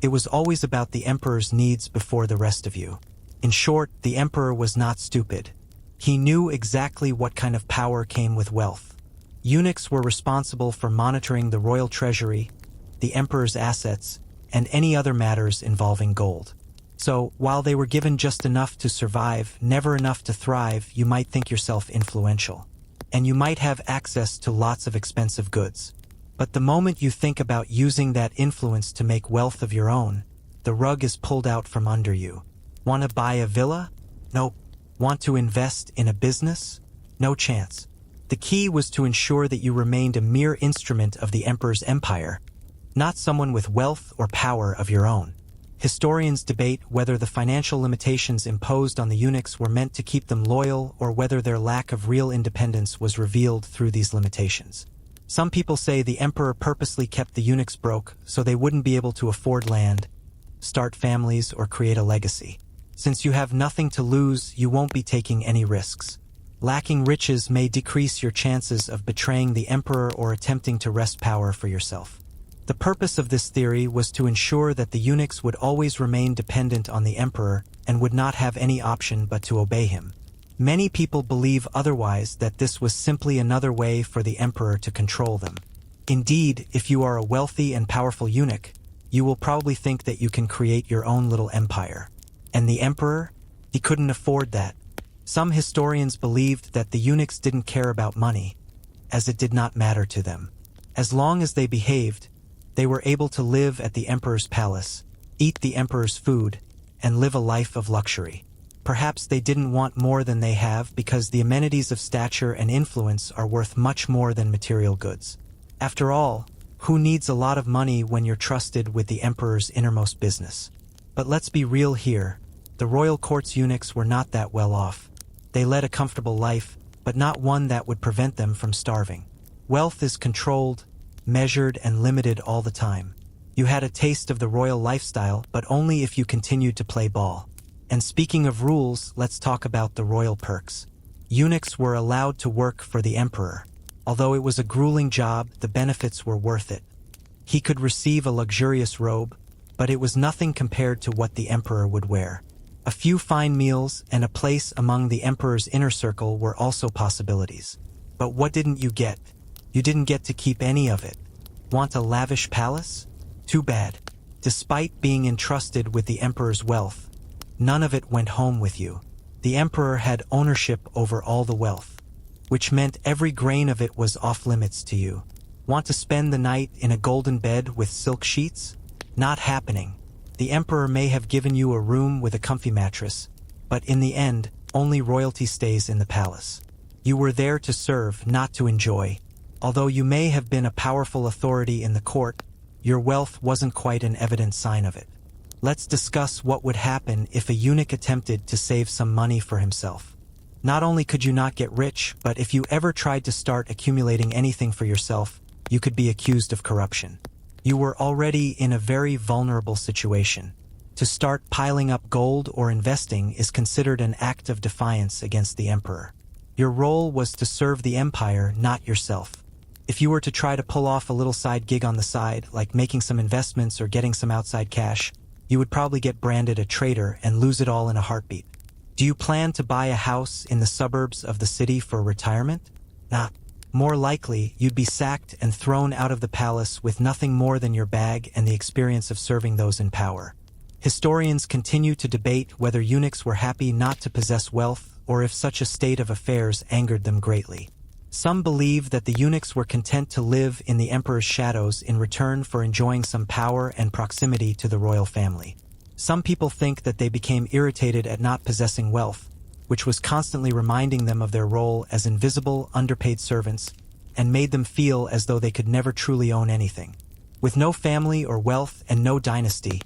Speaker 1: It was always about the emperor's needs before the rest of you. In short, the emperor was not stupid. He knew exactly what kind of power came with wealth. Eunuchs were responsible for monitoring the royal treasury, the emperor's assets, and any other matters involving gold. So, while they were given just enough to survive, never enough to thrive, you might think yourself influential. And you might have access to lots of expensive goods. But the moment you think about using that influence to make wealth of your own, the rug is pulled out from under you. Want to buy a villa? Nope. Want to invest in a business? No chance. The key was to ensure that you remained a mere instrument of the emperor's empire, not someone with wealth or power of your own. Historians debate whether the financial limitations imposed on the eunuchs were meant to keep them loyal or whether their lack of real independence was revealed through these limitations. Some people say the emperor purposely kept the eunuchs broke so they wouldn't be able to afford land, start families, or create a legacy. Since you have nothing to lose, you won't be taking any risks. Lacking riches may decrease your chances of betraying the emperor or attempting to wrest power for yourself. The purpose of this theory was to ensure that the eunuchs would always remain dependent on the emperor and would not have any option but to obey him. Many people believe otherwise, that this was simply another way for the emperor to control them. Indeed, if you are a wealthy and powerful eunuch, you will probably think that you can create your own little empire. And the emperor? He couldn't afford that. Some historians believed that the eunuchs didn't care about money, as it did not matter to them. As long as they behaved, they were able to live at the emperor's palace, eat the emperor's food, and live a life of luxury. Perhaps they didn't want more than they have because the amenities of stature and influence are worth much more than material goods. After all, who needs a lot of money when you're trusted with the emperor's innermost business? But let's be real here. The royal court's eunuchs were not that well off. They led a comfortable life, but not one that would prevent them from starving. Wealth is controlled, measured, and limited all the time. You had a taste of the royal lifestyle, but only if you continued to play ball. And speaking of rules, let's talk about the royal perks. Eunuchs were allowed to work for the emperor. Although it was a grueling job, the benefits were worth it. He could receive a luxurious robe, but it was nothing compared to what the emperor would wear. A few fine meals and a place among the emperor's inner circle were also possibilities. But what didn't you get? You didn't get to keep any of it. Want a lavish palace? Too bad. Despite being entrusted with the emperor's wealth, none of it went home with you. The emperor had ownership over all the wealth, which meant every grain of it was off limits to you. Want to spend the night in a golden bed with silk sheets? Not happening. The emperor may have given you a room with a comfy mattress, but in the end, only royalty stays in the palace. You were there to serve, not to enjoy. Although you may have been a powerful authority in the court, your wealth wasn't quite an evident sign of it. Let's discuss what would happen if a eunuch attempted to save some money for himself. Not only could you not get rich, but if you ever tried to start accumulating anything for yourself, you could be accused of corruption. You were already in a very vulnerable situation. To start piling up gold or investing is considered an act of defiance against the emperor. Your role was to serve the empire, not yourself. If you were to try to pull off a little side gig on the side, like making some investments or getting some outside cash, you would probably get branded a traitor and lose it all in a heartbeat. Do you plan to buy a house in the suburbs of the city for retirement? Nah. More likely, you'd be sacked and thrown out of the palace with nothing more than your bag and the experience of serving those in power. Historians continue to debate whether eunuchs were happy not to possess wealth or if such a state of affairs angered them greatly. Some believe that the eunuchs were content to live in the emperor's shadows in return for enjoying some power and proximity to the royal family. Some people think that they became irritated at not possessing wealth, which was constantly reminding them of their role as invisible, underpaid servants, and made them feel as though they could never truly own anything. With no family or wealth and no dynasty,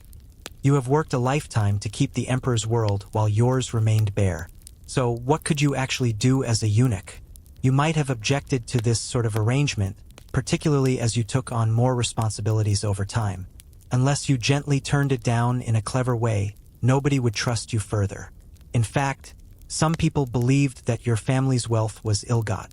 Speaker 1: you have worked a lifetime to keep the emperor's world while yours remained bare. So what could you actually do as a eunuch? You might have objected to this sort of arrangement, particularly as you took on more responsibilities over time. Unless you gently turned it down in a clever way, nobody would trust you further. In fact, some people believed that your family's wealth was ill-got.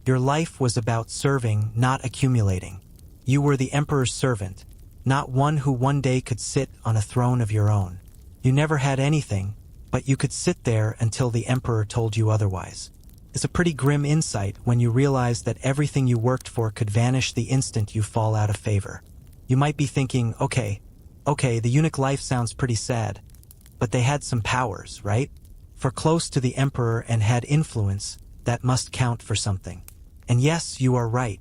Speaker 1: Your life was about serving, not accumulating. You were the emperor's servant, not one who one day could sit on a throne of your own. You never had anything, but you could sit there until the emperor told you otherwise. It's a pretty grim insight when you realize that everything you worked for could vanish the instant you fall out of favor. You might be thinking, okay, the eunuch life sounds pretty sad, but they had some powers, right? For close to the emperor and had influence, that must count for something. And yes, you are right.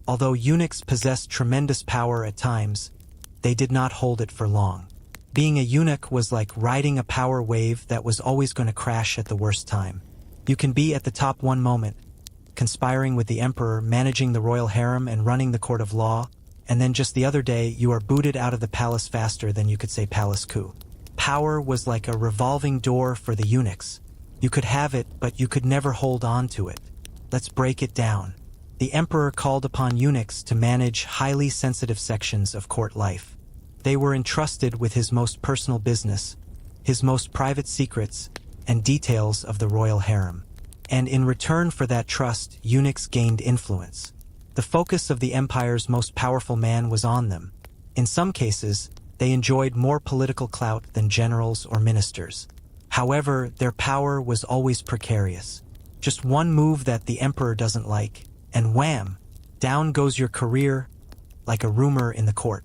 Speaker 1: Although eunuchs possessed tremendous power at times, they did not hold it for long. Being a eunuch was like riding a power wave that was always going to crash at the worst time. You can be at the top one moment, conspiring with the emperor, managing the royal harem and running the court of law, and then just the other day you are booted out of the palace faster than you could say palace coup. Power was like a revolving door for the eunuchs. You could have it, but you could never hold on to it. Let's break it down. The emperor called upon eunuchs to manage highly sensitive sections of court life. They were entrusted with his most personal business, his most private secrets, and details of the royal harem. And in return for that trust, eunuchs gained influence. The focus of the empire's most powerful man was on them. In some cases, they enjoyed more political clout than generals or ministers. However, their power was always precarious. Just one move that the emperor doesn't like, and wham! Down goes your career, like a rumor in the court.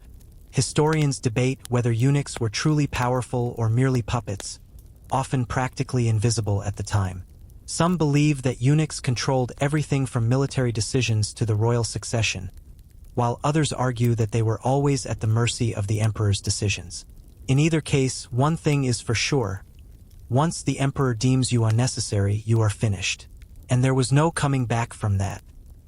Speaker 1: Historians debate whether eunuchs were truly powerful or merely puppets, often practically invisible at the time. Some believe that eunuchs controlled everything from military decisions to the royal succession, while others argue that they were always at the mercy of the emperor's decisions. In either case, one thing is for sure. Once the emperor deems you unnecessary, you are finished. And there was no coming back from that.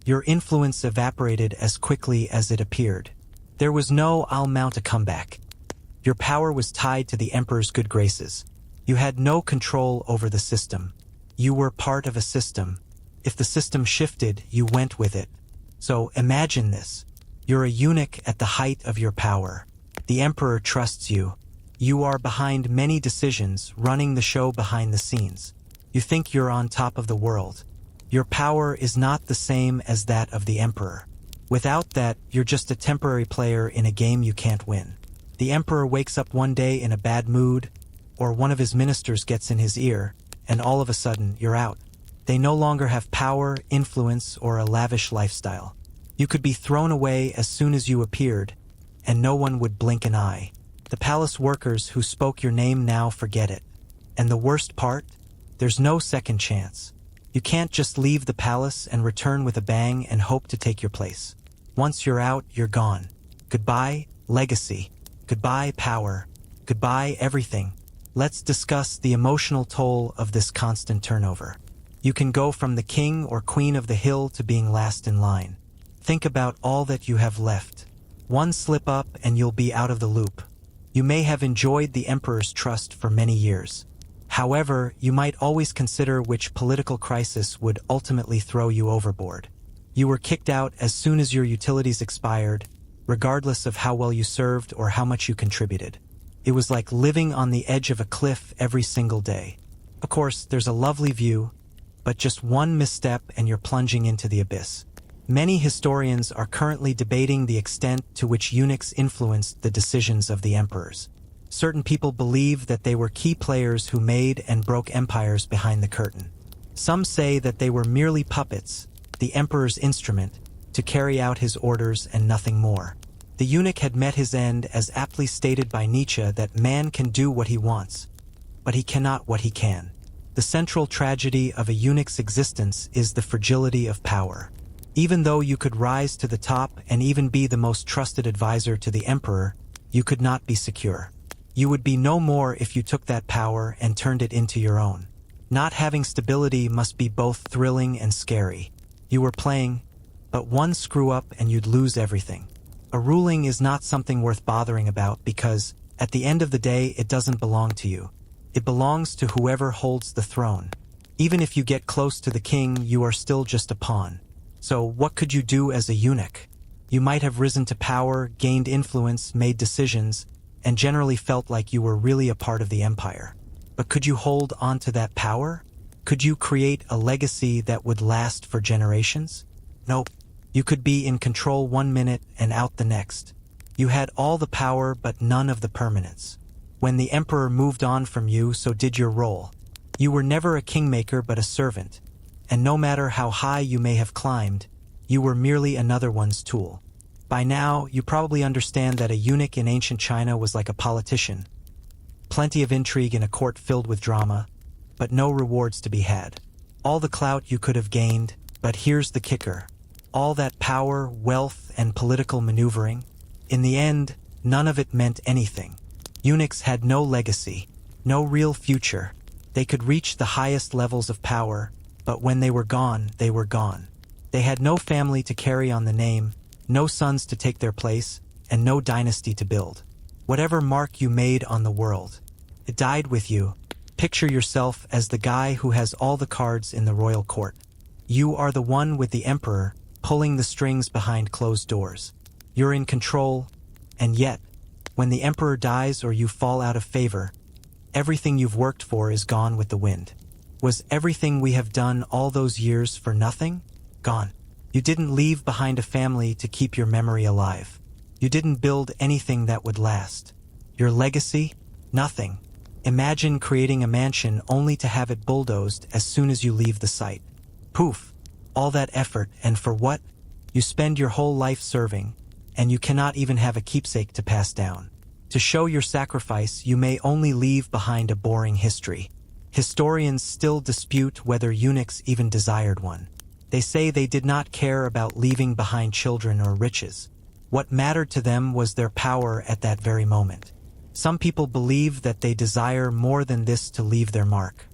Speaker 1: Your influence evaporated as quickly as it appeared. There was no "I'll mount a comeback." Your power was tied to the emperor's good graces. You had no control over the system. You were part of a system. If the system shifted, you went with it. So imagine this. You're a eunuch at the height of your power. The emperor trusts you. You are behind many decisions, running the show behind the scenes. You think you're on top of the world. Your power is not the same as that of the emperor. Without that, you're just a temporary player in a game you can't win. The emperor wakes up one day in a bad mood, or one of his ministers gets in his ear, and all of a sudden, you're out. They no longer have power, influence, or a lavish lifestyle. You could be thrown away as soon as you appeared, and no one would blink an eye. The palace workers who spoke your name now forget it. And the worst part? There's no second chance. You can't just leave the palace and return with a bang and hope to take your place. Once you're out, you're gone. Goodbye, legacy. Goodbye, power. Goodbye, everything. Let's discuss the emotional toll of this constant turnover. You can go from the king or queen of the hill to being last in line. Think about all that you have left. One slip up and you'll be out of the loop. You may have enjoyed the emperor's trust for many years. However, you might always consider which political crisis would ultimately throw you overboard. You were kicked out as soon as your utilities expired, regardless of how well you served or how much you contributed. It was like living on the edge of a cliff every single day. Of course, there's a lovely view, but just one misstep and you're plunging into the abyss. Many historians are currently debating the extent to which eunuchs influenced the decisions of the emperors. Certain people believe that they were key players who made and broke empires behind the curtain. Some say that they were merely puppets, the emperor's instrument, to carry out his orders and nothing more. The eunuch had met his end, as aptly stated by Nietzsche, that man can do what he wants, but he cannot what he can. The central tragedy of a eunuch's existence is the fragility of power. Even though you could rise to the top and even be the most trusted advisor to the emperor, you could not be secure. You would be no more if you took that power and turned it into your own. Not having stability must be both thrilling and scary. You were playing, but one screw up and you'd lose everything. A ruling is not something worth bothering about because, at the end of the day, it doesn't belong to you. It belongs to whoever holds the throne. Even if you get close to the king, you are still just a pawn. So what could you do as a eunuch? You might have risen to power, gained influence, made decisions, and generally felt like you were really a part of the empire. But could you hold on to that power? Could you create a legacy that would last for generations? Nope. You could be in control one minute and out the next. You had all the power but none of the permanence. When the emperor moved on from you, so did your role. You were never a kingmaker but a servant. And no matter how high you may have climbed, you were merely another one's tool. By now, you probably understand that a eunuch in ancient China was like a politician. Plenty of intrigue in a court filled with drama, but no rewards to be had. All the clout you could have gained, but here's the kicker. All that power, wealth, and political maneuvering, in the end, none of it meant anything. Eunuchs had no legacy, no real future. They could reach the highest levels of power, but when they were gone, they were gone. They had no family to carry on the name, no sons to take their place, and no dynasty to build. Whatever mark you made on the world, it died with you. Picture yourself as the guy who has all the cards in the royal court. You are the one with the emperor, pulling the strings behind closed doors. You're in control, and yet, when the emperor dies or you fall out of favor, everything you've worked for is gone with the wind. Was everything we have done all those years for nothing? Gone. You didn't leave behind a family to keep your memory alive. You didn't build anything that would last. Your legacy? Nothing. Imagine creating a mansion only to have it bulldozed as soon as you leave the site. Poof. All that effort, and for what? You spend your whole life serving, and you cannot even have a keepsake to pass down. To show your sacrifice, you may only leave behind a boring history. Historians still dispute whether eunuchs even desired one. They say they did not care about leaving behind children or riches. What mattered to them was their power at that very moment. Some people believe that they desire more than this to leave their mark.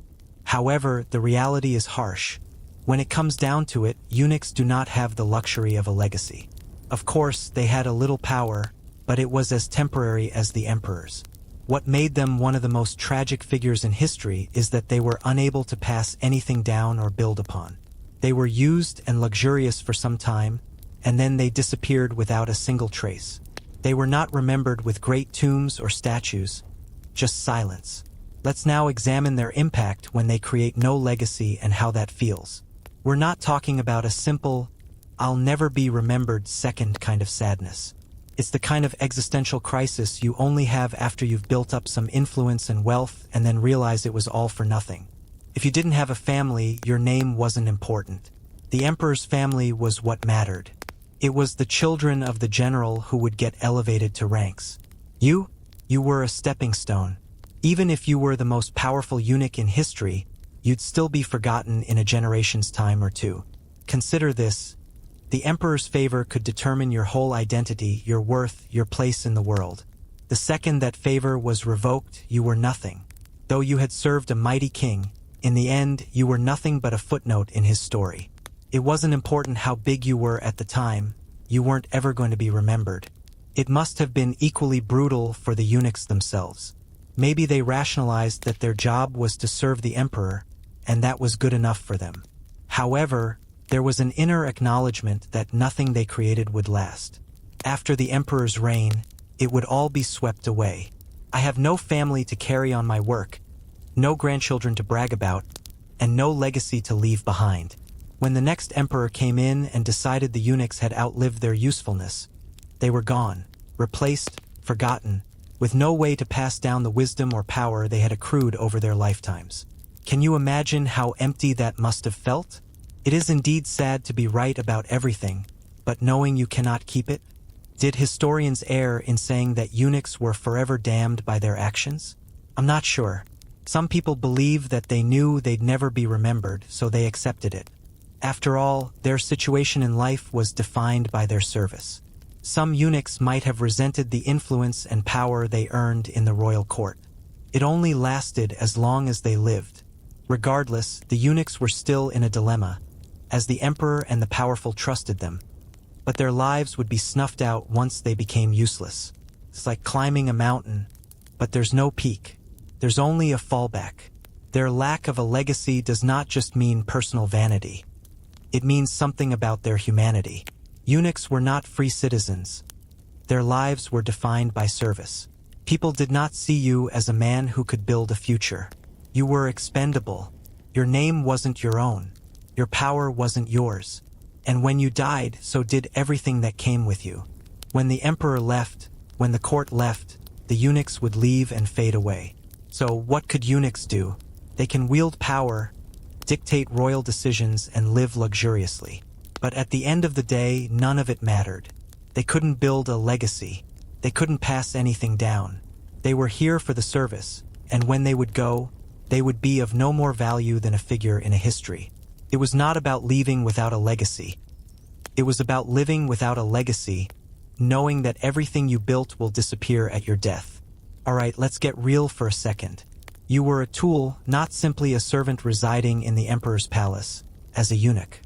Speaker 1: However, the reality is harsh. When it comes down to it, eunuchs do not have the luxury of a legacy. Of course, they had a little power, but it was as temporary as the emperors. What made them one of the most tragic figures in history is that they were unable to pass anything down or build upon. They were used and luxurious for some time, and then they disappeared without a single trace. They were not remembered with great tombs or statues, just silence. Let's now examine their impact when they create no legacy and how that feels. We're not talking about a simple, "I'll never be remembered" second kind of sadness. It's the kind of existential crisis you only have after you've built up some influence and wealth and then realize it was all for nothing. If you didn't have a family, your name wasn't important. The emperor's family was what mattered. It was the children of the general who would get elevated to ranks. You were a stepping stone. Even if you were the most powerful eunuch in history, you'd still be forgotten in a generation's time or two. Consider this. The emperor's favor could determine your whole identity, your worth, your place in the world. The second that favor was revoked, you were nothing. Though you had served a mighty king, in the end, you were nothing but a footnote in his story. It wasn't important how big you were at the time, you weren't ever going to be remembered. It must have been equally brutal for the eunuchs themselves. Maybe they rationalized that their job was to serve the emperor, and that was good enough for them. However, there was an inner acknowledgement that nothing they created would last. After the emperor's reign, it would all be swept away. I have no family to carry on my work, no grandchildren to brag about, and no legacy to leave behind. When the next emperor came in and decided the eunuchs had outlived their usefulness, they were gone, replaced, forgotten, with no way to pass down the wisdom or power they had accrued over their lifetimes. Can you imagine how empty that must have felt? It is indeed sad to be right about everything, but knowing you cannot keep it? Did historians err in saying that eunuchs were forever damned by their actions? I'm not sure. Some people believe that they knew they'd never be remembered, so they accepted it. After all, their situation in life was defined by their service. Some eunuchs might have resented the influence and power they earned in the royal court. It only lasted as long as they lived. Regardless, the eunuchs were still in a dilemma, as the emperor and the powerful trusted them. But their lives would be snuffed out once they became useless. It's like climbing a mountain, but there's no peak. There's only a fallback. Their lack of a legacy does not just mean personal vanity. It means something about their humanity. Eunuchs were not free citizens. Their lives were defined by service. People did not see you as a man who could build a future. You were expendable. Your name wasn't your own. Your power wasn't yours. And when you died, so did everything that came with you. When the emperor left, when the court left, the eunuchs would leave and fade away. So what could eunuchs do? They can wield power, dictate royal decisions, and live luxuriously. But at the end of the day, none of it mattered. They couldn't build a legacy. They couldn't pass anything down. They were here for the service, and when they would go, they would be of no more value than a figure in a history. It was not about leaving without a legacy. It was about living without a legacy, knowing that everything you built will disappear at your death. Alright, let's get real for a second. You were a tool, not simply a servant residing in the emperor's palace, as a eunuch.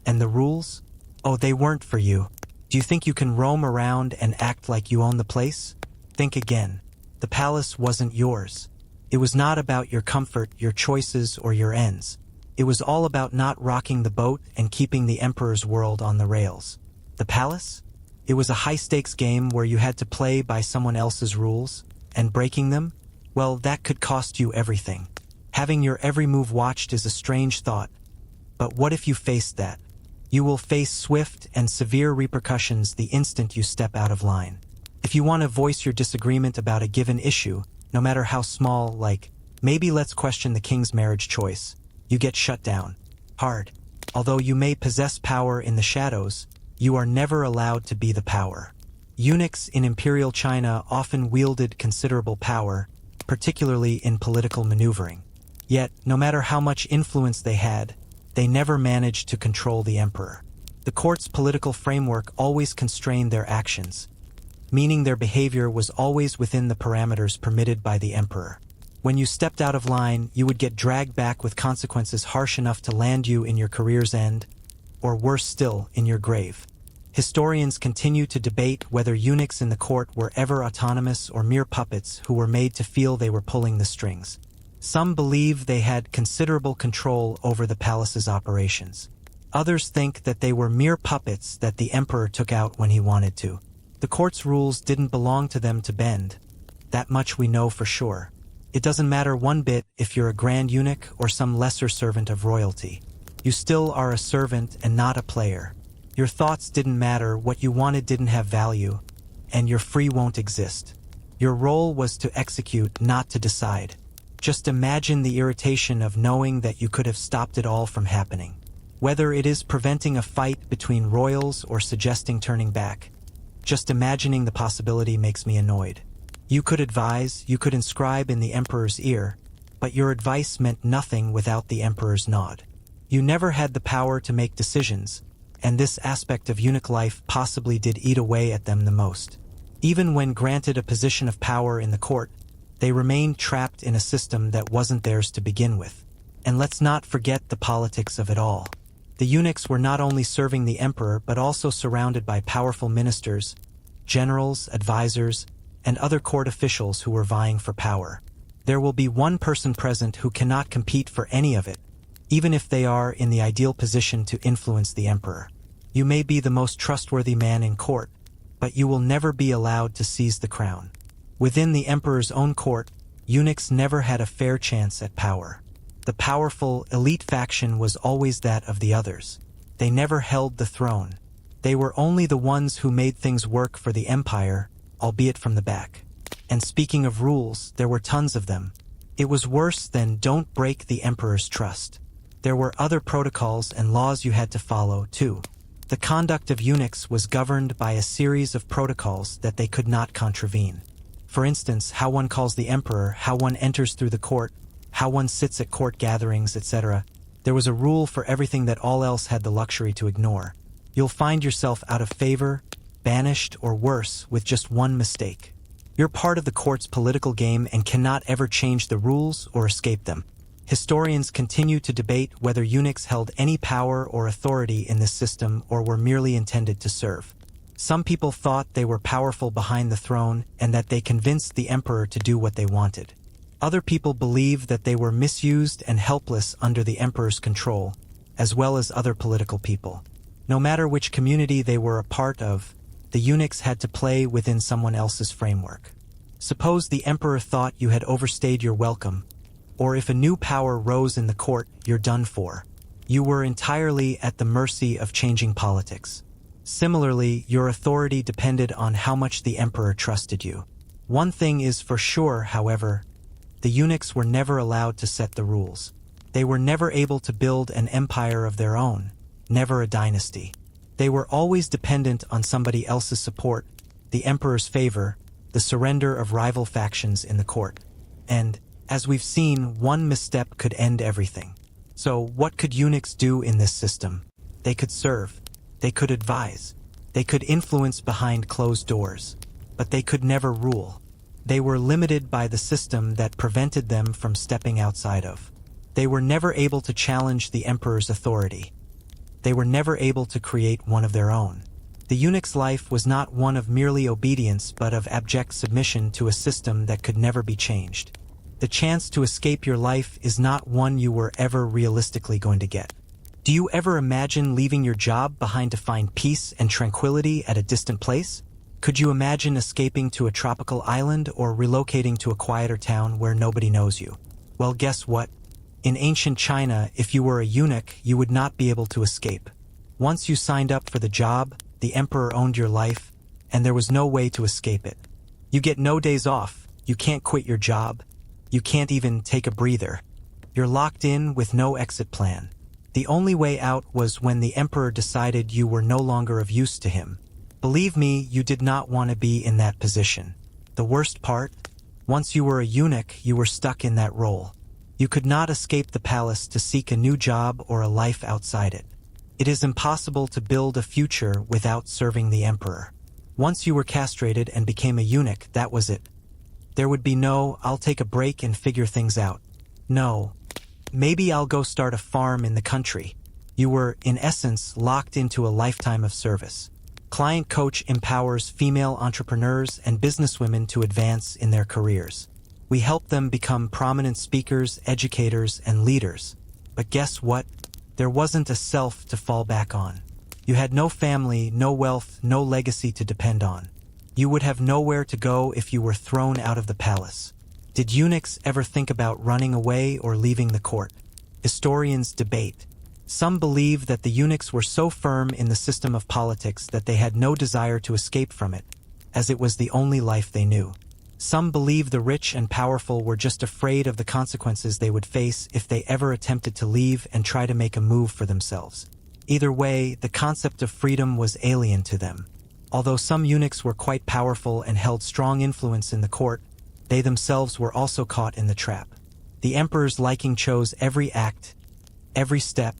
Speaker 1: And the rules? Oh, they weren't for you. Do you think you can roam around and act like you own the place? Think again. The palace wasn't yours. It was not about your comfort, your choices, or your ends. It was all about not rocking the boat and keeping the emperor's world on the rails. The palace? It was a high-stakes game where you had to play by someone else's rules, and breaking them? Well, that could cost you everything. Having your every move watched is a strange thought. But what if you faced that? You will face swift and severe repercussions the instant you step out of line. If you want to voice your disagreement about a given issue, no matter how small, like, maybe let's question the king's marriage choice, you get shut down. Hard. Although you may possess power in the shadows, you are never allowed to be the power. Eunuchs in Imperial China often wielded considerable power, particularly in political maneuvering. Yet, no matter how much influence they had, they never managed to control the emperor. The court's political framework always constrained their actions, meaning their behavior was always within the parameters permitted by the emperor. When you stepped out of line, you would get dragged back with consequences harsh enough to land you in your career's end, or worse still, in your grave. Historians continue to debate whether eunuchs in the court were ever autonomous or mere puppets who were made to feel they were pulling the strings. Some believe they had considerable control over the palace's operations. Others think that they were mere puppets that the emperor took out when he wanted to. The court's rules didn't belong to them to bend. That much we know for sure. It doesn't matter one bit if you're a grand eunuch or some lesser servant of royalty. You still are a servant and not a player. Your thoughts didn't matter, what you wanted didn't have value, and your free won't exist. Your role was to execute, not to decide. Just imagine the irritation of knowing that you could have stopped it all from happening. Whether it is preventing a fight between royals or suggesting turning back, just imagining the possibility makes me annoyed. You could advise, you could inscribe in the emperor's ear, but your advice meant nothing without the emperor's nod. You never had the power to make decisions, and this aspect of eunuch life possibly did eat away at them the most. Even when granted a position of power in the court, they remained trapped in a system that wasn't theirs to begin with. And let's not forget the politics of it all. The eunuchs were not only serving the emperor but also surrounded by powerful ministers, generals, advisors, and other court officials who were vying for power. There will be one person present who cannot compete for any of it, even if they are in the ideal position to influence the emperor. You may be the most trustworthy man in court, but you will never be allowed to seize the crown. Within the emperor's own court, eunuchs never had a fair chance at power. The powerful, elite faction was always that of the others. They never held the throne. They were only the ones who made things work for the empire, albeit from the back. And speaking of rules, there were tons of them. It was worse than don't break the emperor's trust. There were other protocols and laws you had to follow, too. The conduct of eunuchs was governed by a series of protocols that they could not contravene. For instance, how one calls the emperor, how one enters through the court, how one sits at court gatherings, etc. There was a rule for everything that all else had the luxury to ignore. You'll find yourself out of favor, banished, or worse, with just one mistake. You're part of the court's political game and cannot ever change the rules or escape them. Historians continue to debate whether eunuchs held any power or authority in this system or were merely intended to serve. Some people thought they were powerful behind the throne and that they convinced the emperor to do what they wanted. Other people believed that they were misused and helpless under the emperor's control, as well as other political people. No matter which community they were a part of, the eunuchs had to play within someone else's framework. Suppose the emperor thought you had overstayed your welcome, or if a new power rose in the court, you're done for. You were entirely at the mercy of changing politics. Similarly, your authority depended on how much the emperor trusted you. One thing is for sure, however, the eunuchs were never allowed to set the rules. They were never able to build an empire of their own, never a dynasty. They were always dependent on somebody else's support, the emperor's favor, the surrender of rival factions in the court. And, as we've seen, one misstep could end everything. So, what could eunuchs do in this system? They could serve. They could advise. They could influence behind closed doors. But they could never rule. They were limited by the system that prevented them from stepping outside of. They were never able to challenge the emperor's authority. They were never able to create one of their own. The eunuch's life was not one of merely obedience but of abject submission to a system that could never be changed. The chance to escape your life is not one you were ever realistically going to get. Do you ever imagine leaving your job behind to find peace and tranquility at a distant place? Could you imagine escaping to a tropical island or relocating to a quieter town where nobody knows you? Well, guess what? In ancient China, if you were a eunuch, you would not be able to escape. Once you signed up for the job, the emperor owned your life, and there was no way to escape it. You get no days off, you can't quit your job, you can't even take a breather. You're locked in with no exit plan. The only way out was when the emperor decided you were no longer of use to him. Believe me, you did not want to be in that position. The worst part? Once you were a eunuch, you were stuck in that role. You could not escape the palace to seek a new job or a life outside it. It is impossible to build a future without serving the emperor. Once you were castrated and became a eunuch, that was it. There would be no, I'll take a break and figure things out. No, maybe I'll go start a farm in the country. You were, in essence, locked into a lifetime of service. Client Coach empowers female entrepreneurs and businesswomen to advance in their careers. We help them become prominent speakers, educators, and leaders. But guess what? There wasn't a self to fall back on. You had no family, no wealth, no legacy to depend on. You would have nowhere to go if you were thrown out of the palace. Did eunuchs ever think about running away or leaving the court? Historians debate. Some believe that the eunuchs were so firm in the system of politics that they had no desire to escape from it, as it was the only life they knew. Some believe the rich and powerful were just afraid of the consequences they would face if they ever attempted to leave and try to make a move for themselves. Either way, the concept of freedom was alien to them. Although some eunuchs were quite powerful and held strong influence in the court, they themselves were also caught in the trap. The emperor's liking chose every act, every step,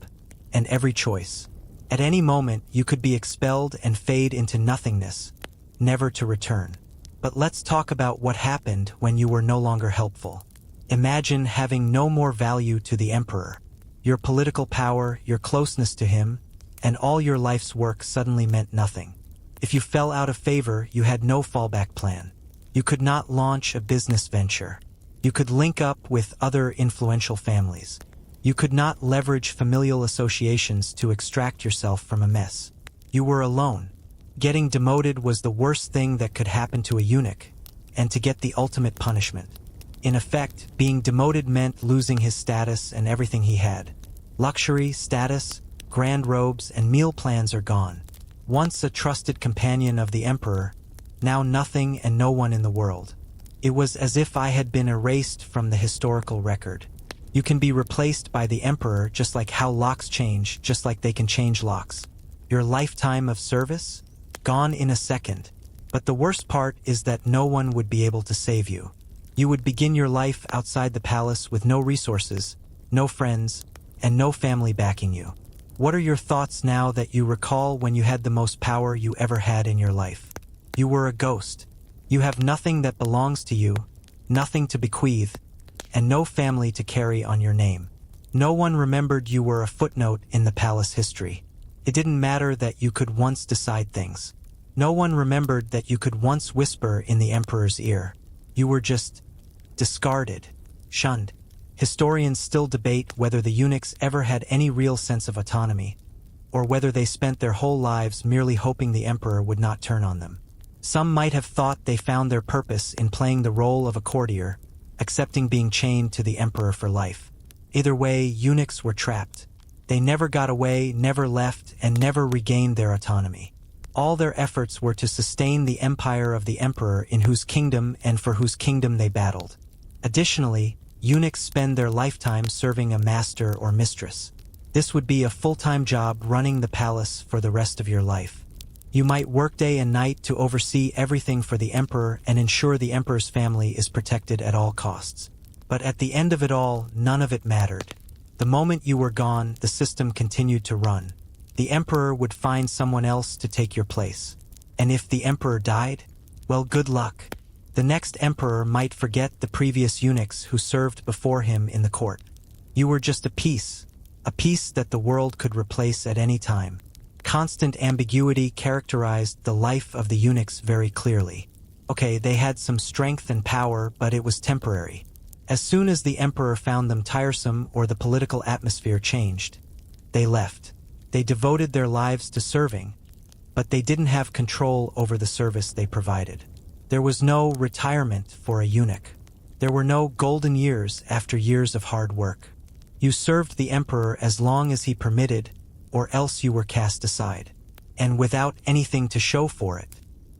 Speaker 1: and every choice. At any moment, you could be expelled and fade into nothingness, never to return. But let's talk about what happened when you were no longer helpful. Imagine having no more value to the emperor. Your political power, your closeness to him, and all your life's work suddenly meant nothing. If you fell out of favor, you had no fallback plan. You could not launch a business venture. You could link up with other influential families. You could not leverage familial associations to extract yourself from a mess. You were alone. Getting demoted was the worst thing that could happen to a eunuch, and to get the ultimate punishment. In effect, being demoted meant losing his status and everything he had. Luxury, status, grand robes, and meal plans are gone. Once a trusted companion of the emperor, now nothing and no one in the world. It was as if I had been erased from the historical record. You can be replaced by the emperor just like how locks change, just like they can change locks. Your lifetime of service? Gone in a second. But the worst part is that no one would be able to save you. You would begin your life outside the palace with no resources, no friends, and no family backing you. What are your thoughts now that you recall when you had the most power you ever had in your life? You were a ghost. You have nothing that belongs to you, nothing to bequeath, and no family to carry on your name. No one remembered you were a footnote in the palace history. It didn't matter that you could once decide things. No one remembered that you could once whisper in the emperor's ear. You were just discarded, shunned. Historians still debate whether the eunuchs ever had any real sense of autonomy, or whether they spent their whole lives merely hoping the emperor would not turn on them. Some might have thought they found their purpose in playing the role of a courtier, accepting being chained to the emperor for life. Either way, eunuchs were trapped. They never got away, never left, and never regained their autonomy. All their efforts were to sustain the empire of the emperor in whose kingdom and for whose kingdom they battled. Additionally, eunuchs spend their lifetime serving a master or mistress. This would be a full-time job running the palace for the rest of your life. You might work day and night to oversee everything for the emperor and ensure the emperor's family is protected at all costs. But at the end of it all, none of it mattered. The moment you were gone, the system continued to run. The emperor would find someone else to take your place. And if the emperor died, well, good luck. The next emperor might forget the previous eunuchs who served before him in the court. You were just a piece that the world could replace at any time. Constant ambiguity characterized the life of the eunuchs very clearly. Okay, they had some strength and power, but it was temporary. As soon as the emperor found them tiresome or the political atmosphere changed, they left. They devoted their lives to serving, but they didn't have control over the service they provided. There was no retirement for a eunuch. There were no golden years after years of hard work. You served the emperor as long as he permitted, or else you were cast aside. And without anything to show for it.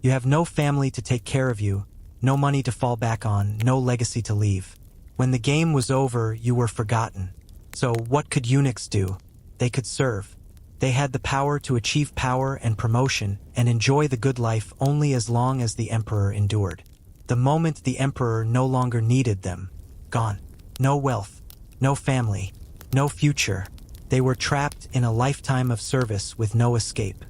Speaker 1: You have no family to take care of you, no money to fall back on, no legacy to leave. When the game was over, you were forgotten. So what could eunuchs do? They could serve. They had the power to achieve power and promotion and enjoy the good life only as long as the emperor endured. The moment the emperor no longer needed them, gone. No wealth, no family, no future. They were trapped in a lifetime of service with no escape.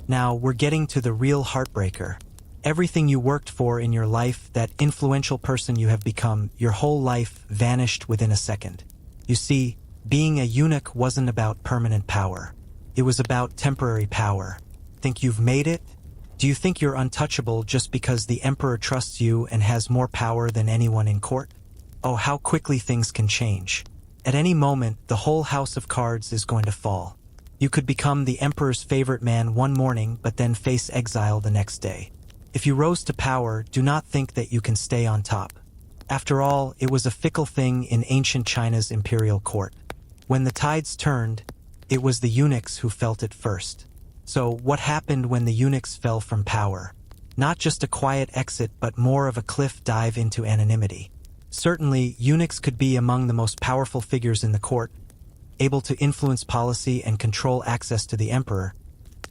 Speaker 1: Now we're getting to the real heartbreaker. Everything you worked for in your life, that influential person you have become, your whole life vanished within a second. You see, being a eunuch wasn't about permanent power. It was about temporary power. Think you've made it? Do you think you're untouchable just because the emperor trusts you and has more power than anyone in court? Oh, how quickly things can change. At any moment, the whole house of cards is going to fall. You could become the emperor's favorite man one morning, but then face exile the next day. If you rose to power, do not think that you can stay on top. After all, it was a fickle thing in ancient China's imperial court. When the tides turned, it was the eunuchs who felt it first. So, what happened when the eunuchs fell from power? Not just a quiet exit, but more of a cliff dive into anonymity. Certainly, eunuchs could be among the most powerful figures in the court, able to influence policy and control access to the emperor,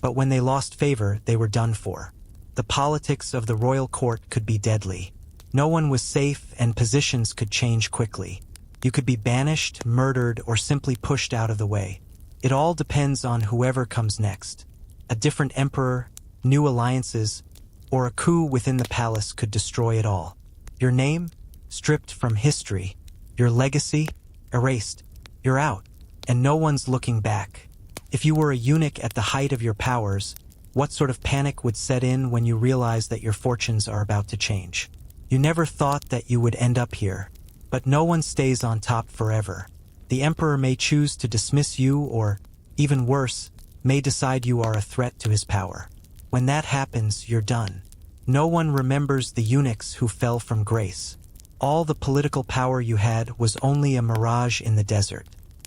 Speaker 1: but when they lost favor, they were done for. The politics of the royal court could be deadly. No one was safe, and positions could change quickly. You could be banished, murdered, or simply pushed out of the way. It all depends on whoever comes next. A different emperor, new alliances, or a coup within the palace could destroy it all. Your name? Stripped from history. Your legacy? Erased. You're out, and no one's looking back. If you were a eunuch at the height of your powers, what sort of panic would set in when you realize that your fortunes are about to change? You never thought that you would end up here. But no one stays on top forever. The emperor may choose to dismiss you or, even worse, may decide you are a threat to his power. When that happens, you're done. No one remembers the eunuchs who fell from grace. All the political power you had was only a mirage in the desert.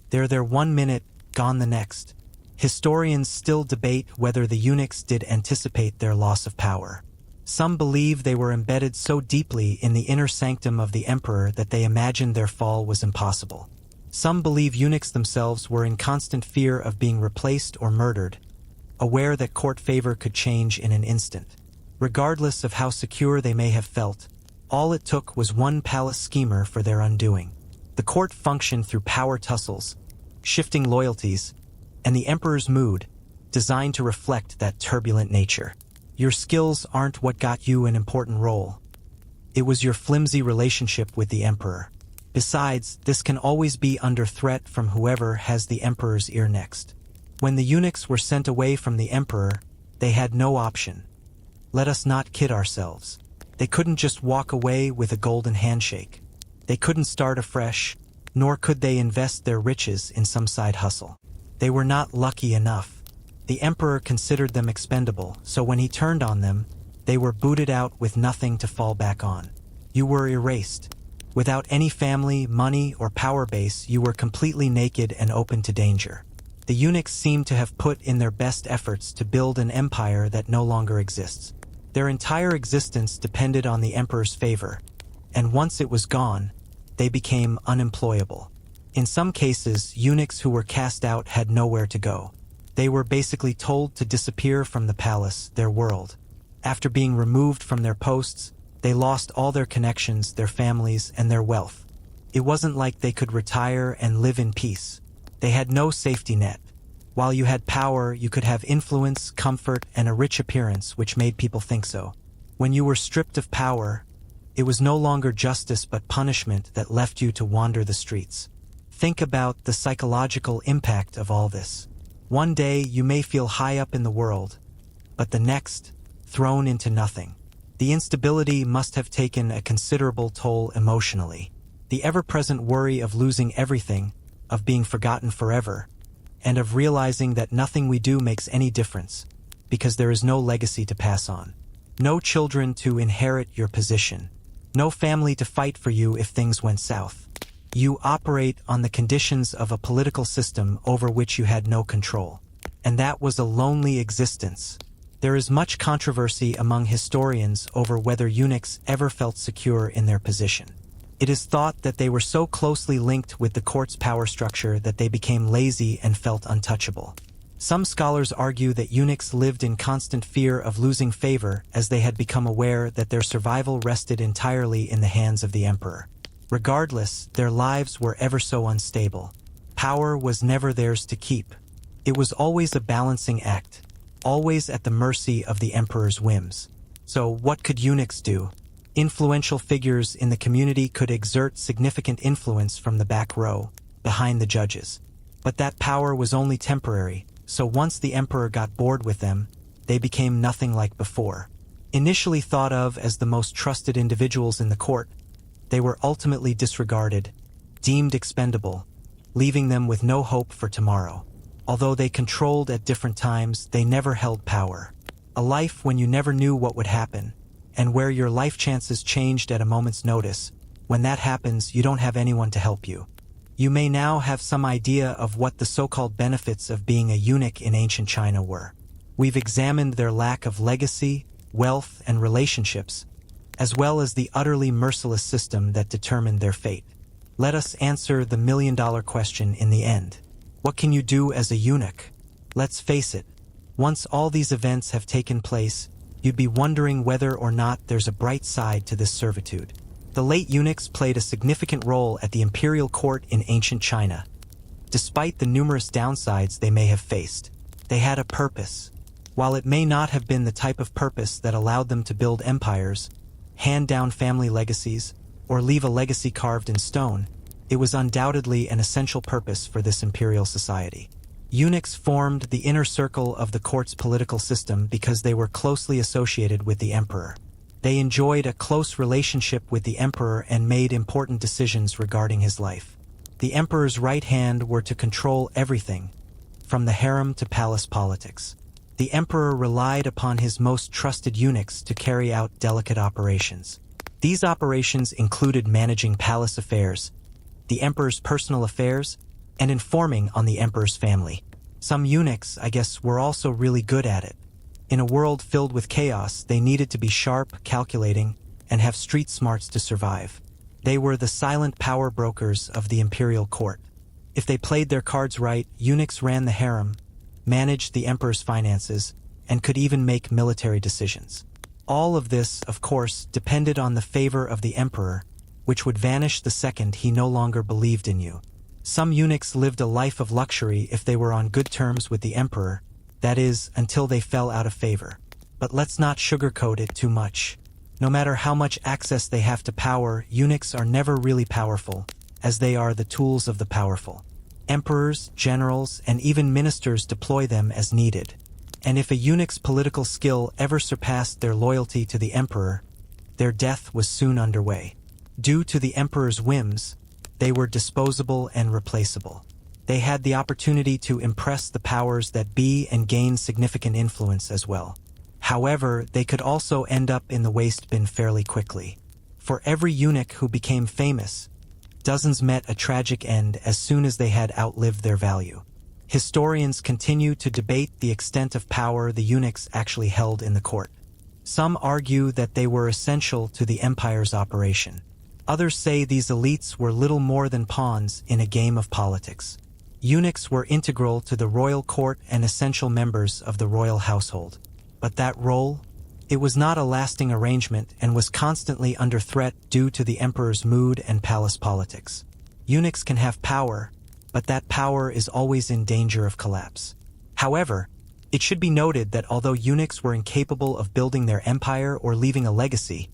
Speaker 1: They're there 1 minute, gone the next. Historians still debate whether the eunuchs did anticipate their loss of power. Some believe they were embedded so deeply in the inner sanctum of the emperor that they imagined their fall was impossible. Some believe eunuchs themselves were in constant fear of being replaced or murdered, aware that court favor could change in an instant. Regardless of how secure they may have felt, all it took was one palace schemer for their undoing. The court functioned through power tussles, shifting loyalties, and the emperor's mood, designed to reflect that turbulent nature. Your skills aren't what got you an important role. It was your flimsy relationship with the emperor. Besides, this can always be under threat from whoever has the emperor's ear next. When the eunuchs were sent away from the emperor, they had no option. Let us not kid ourselves. They couldn't just walk away with a golden handshake. They couldn't start afresh, nor could they invest their riches in some side hustle. They were not lucky enough. The emperor considered them expendable, so when he turned on them, they were booted out with nothing to fall back on. You were erased. Without any family, money, or power base, you were completely naked and open to danger. The eunuchs seemed to have put in their best efforts to build an empire that no longer exists. Their entire existence depended on the emperor's favor, and once it was gone, they became unemployable. In some cases, eunuchs who were cast out had nowhere to go. They were basically told to disappear from the palace, their world. After being removed from their posts, they lost all their connections, their families, and their wealth. It wasn't like they could retire and live in peace. They had no safety net. While you had power, you could have influence, comfort, and a rich appearance, which made people think so. When you were stripped of power, it was no longer justice but punishment that left you to wander the streets. Think about the psychological impact of all this. One day you may feel high up in the world, but the next, thrown into nothing. The instability must have taken a considerable toll emotionally. The ever-present worry of losing everything, of being forgotten forever, and of realizing that nothing we do makes any difference, because there is no legacy to pass on. No children to inherit your position. No family to fight for you if things went south. You operate on the conditions of a political system over which you had no control. And that was a lonely existence. There is much controversy among historians over whether eunuchs ever felt secure in their position. It is thought that they were so closely linked with the court's power structure that they became lazy and felt untouchable. Some scholars argue that eunuchs lived in constant fear of losing favor as they had become aware that their survival rested entirely in the hands of the emperor. Regardless, their lives were ever so unstable. Power was never theirs to keep. It was always a balancing act, always at the mercy of the emperor's whims. So what could eunuchs do? Influential figures in the community could exert significant influence from the back row, behind the judges. But that power was only temporary, so once the emperor got bored with them, they became nothing like before. Initially thought of as the most trusted individuals in the court, they were ultimately disregarded, deemed expendable, leaving them with no hope for tomorrow. Although they controlled at different times, they never held power. A life when you never knew what would happen, and where your life chances changed at a moment's notice. When that happens, you don't have anyone to help you. You may now have some idea of what the so-called benefits of being a eunuch in ancient China were. We've examined their lack of legacy, wealth, and relationships, as well as the utterly merciless system that determined their fate. Let us answer the million-dollar question in the end. What can you do as a eunuch? Let's face it, once all these events have taken place, you'd be wondering whether or not there's a bright side to this servitude. The late eunuchs played a significant role at the imperial court in ancient China. Despite the numerous downsides they may have faced, they had a purpose. While it may not have been the type of purpose that allowed them to build empires, hand down family legacies, or leave a legacy carved in stone, it was undoubtedly an essential purpose for this imperial society. Eunuchs formed the inner circle of the court's political system because they were closely associated with the emperor. They enjoyed a close relationship with the emperor and made important decisions regarding his life. The emperor's right hand were to control everything, from the harem to palace politics. The emperor relied upon his most trusted eunuchs to carry out delicate operations. These operations included managing palace affairs, the emperor's personal affairs, and informing on the emperor's family. Some eunuchs, I guess, were also really good at it. In a world filled with chaos, they needed to be sharp, calculating, and have street smarts to survive. They were the silent power brokers of the imperial court. If they played their cards right, eunuchs ran the harem, managed the emperor's finances, and could even make military decisions. All of this, of course, depended on the favor of the emperor, which would vanish the second he no longer believed in you. Some eunuchs lived a life of luxury if they were on good terms with the emperor, that is, until they fell out of favor. But let's not sugarcoat it too much. No matter how much access they have to power, eunuchs are never really powerful, as they are the tools of the powerful. Emperors, generals, and even ministers deploy them as needed. And if a eunuch's political skill ever surpassed their loyalty to the emperor, their death was soon underway. Due to the emperor's whims, they were disposable and replaceable. They had the opportunity to impress the powers that be and gain significant influence as well. However, they could also end up in the waste bin fairly quickly. For every eunuch who became famous, dozens met a tragic end as soon as they had outlived their value. Historians continue to debate the extent of power the eunuchs actually held in the court. Some argue that they were essential to the empire's operation. Others say these elites were little more than pawns in a game of politics. Eunuchs were integral to the royal court and essential members of the royal household. But that role? It was not a lasting arrangement and was constantly under threat due to the emperor's mood and palace politics. Eunuchs can have power, but that power is always in danger of collapse. However, it should be noted that although eunuchs were incapable of building their empire or leaving a legacy,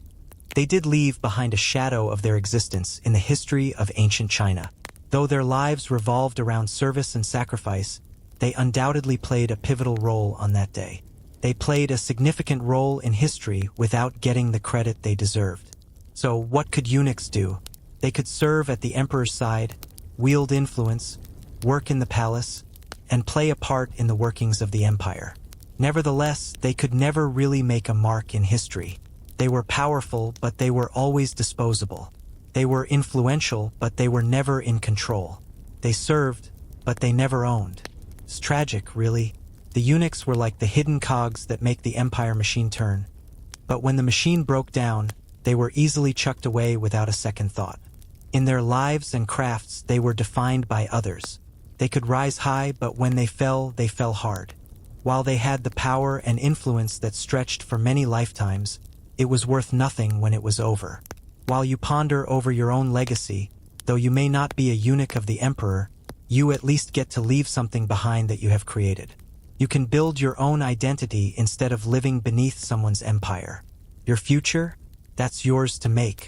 Speaker 1: they did leave behind a shadow of their existence in the history of ancient China. Though their lives revolved around service and sacrifice, they undoubtedly played a pivotal role on that day. They played a significant role in history without getting the credit they deserved. So what could eunuchs do? They could serve at the emperor's side, wield influence, work in the palace, and play a part in the workings of the empire. Nevertheless, they could never really make a mark in history. They were powerful, but they were always disposable. They were influential, but they were never in control. They served, but they never owned. It's tragic, really. The eunuchs were like the hidden cogs that make the empire machine turn. But when the machine broke down, they were easily chucked away without a second thought. In their lives and crafts, they were defined by others. They could rise high, but when they fell hard. While they had the power and influence that stretched for many lifetimes, it was worth nothing when it was over. While you ponder over your own legacy, though you may not be a eunuch of the emperor, you at least get to leave something behind that you have created. You can build your own identity instead of living beneath someone's empire. Your future? That's yours to make.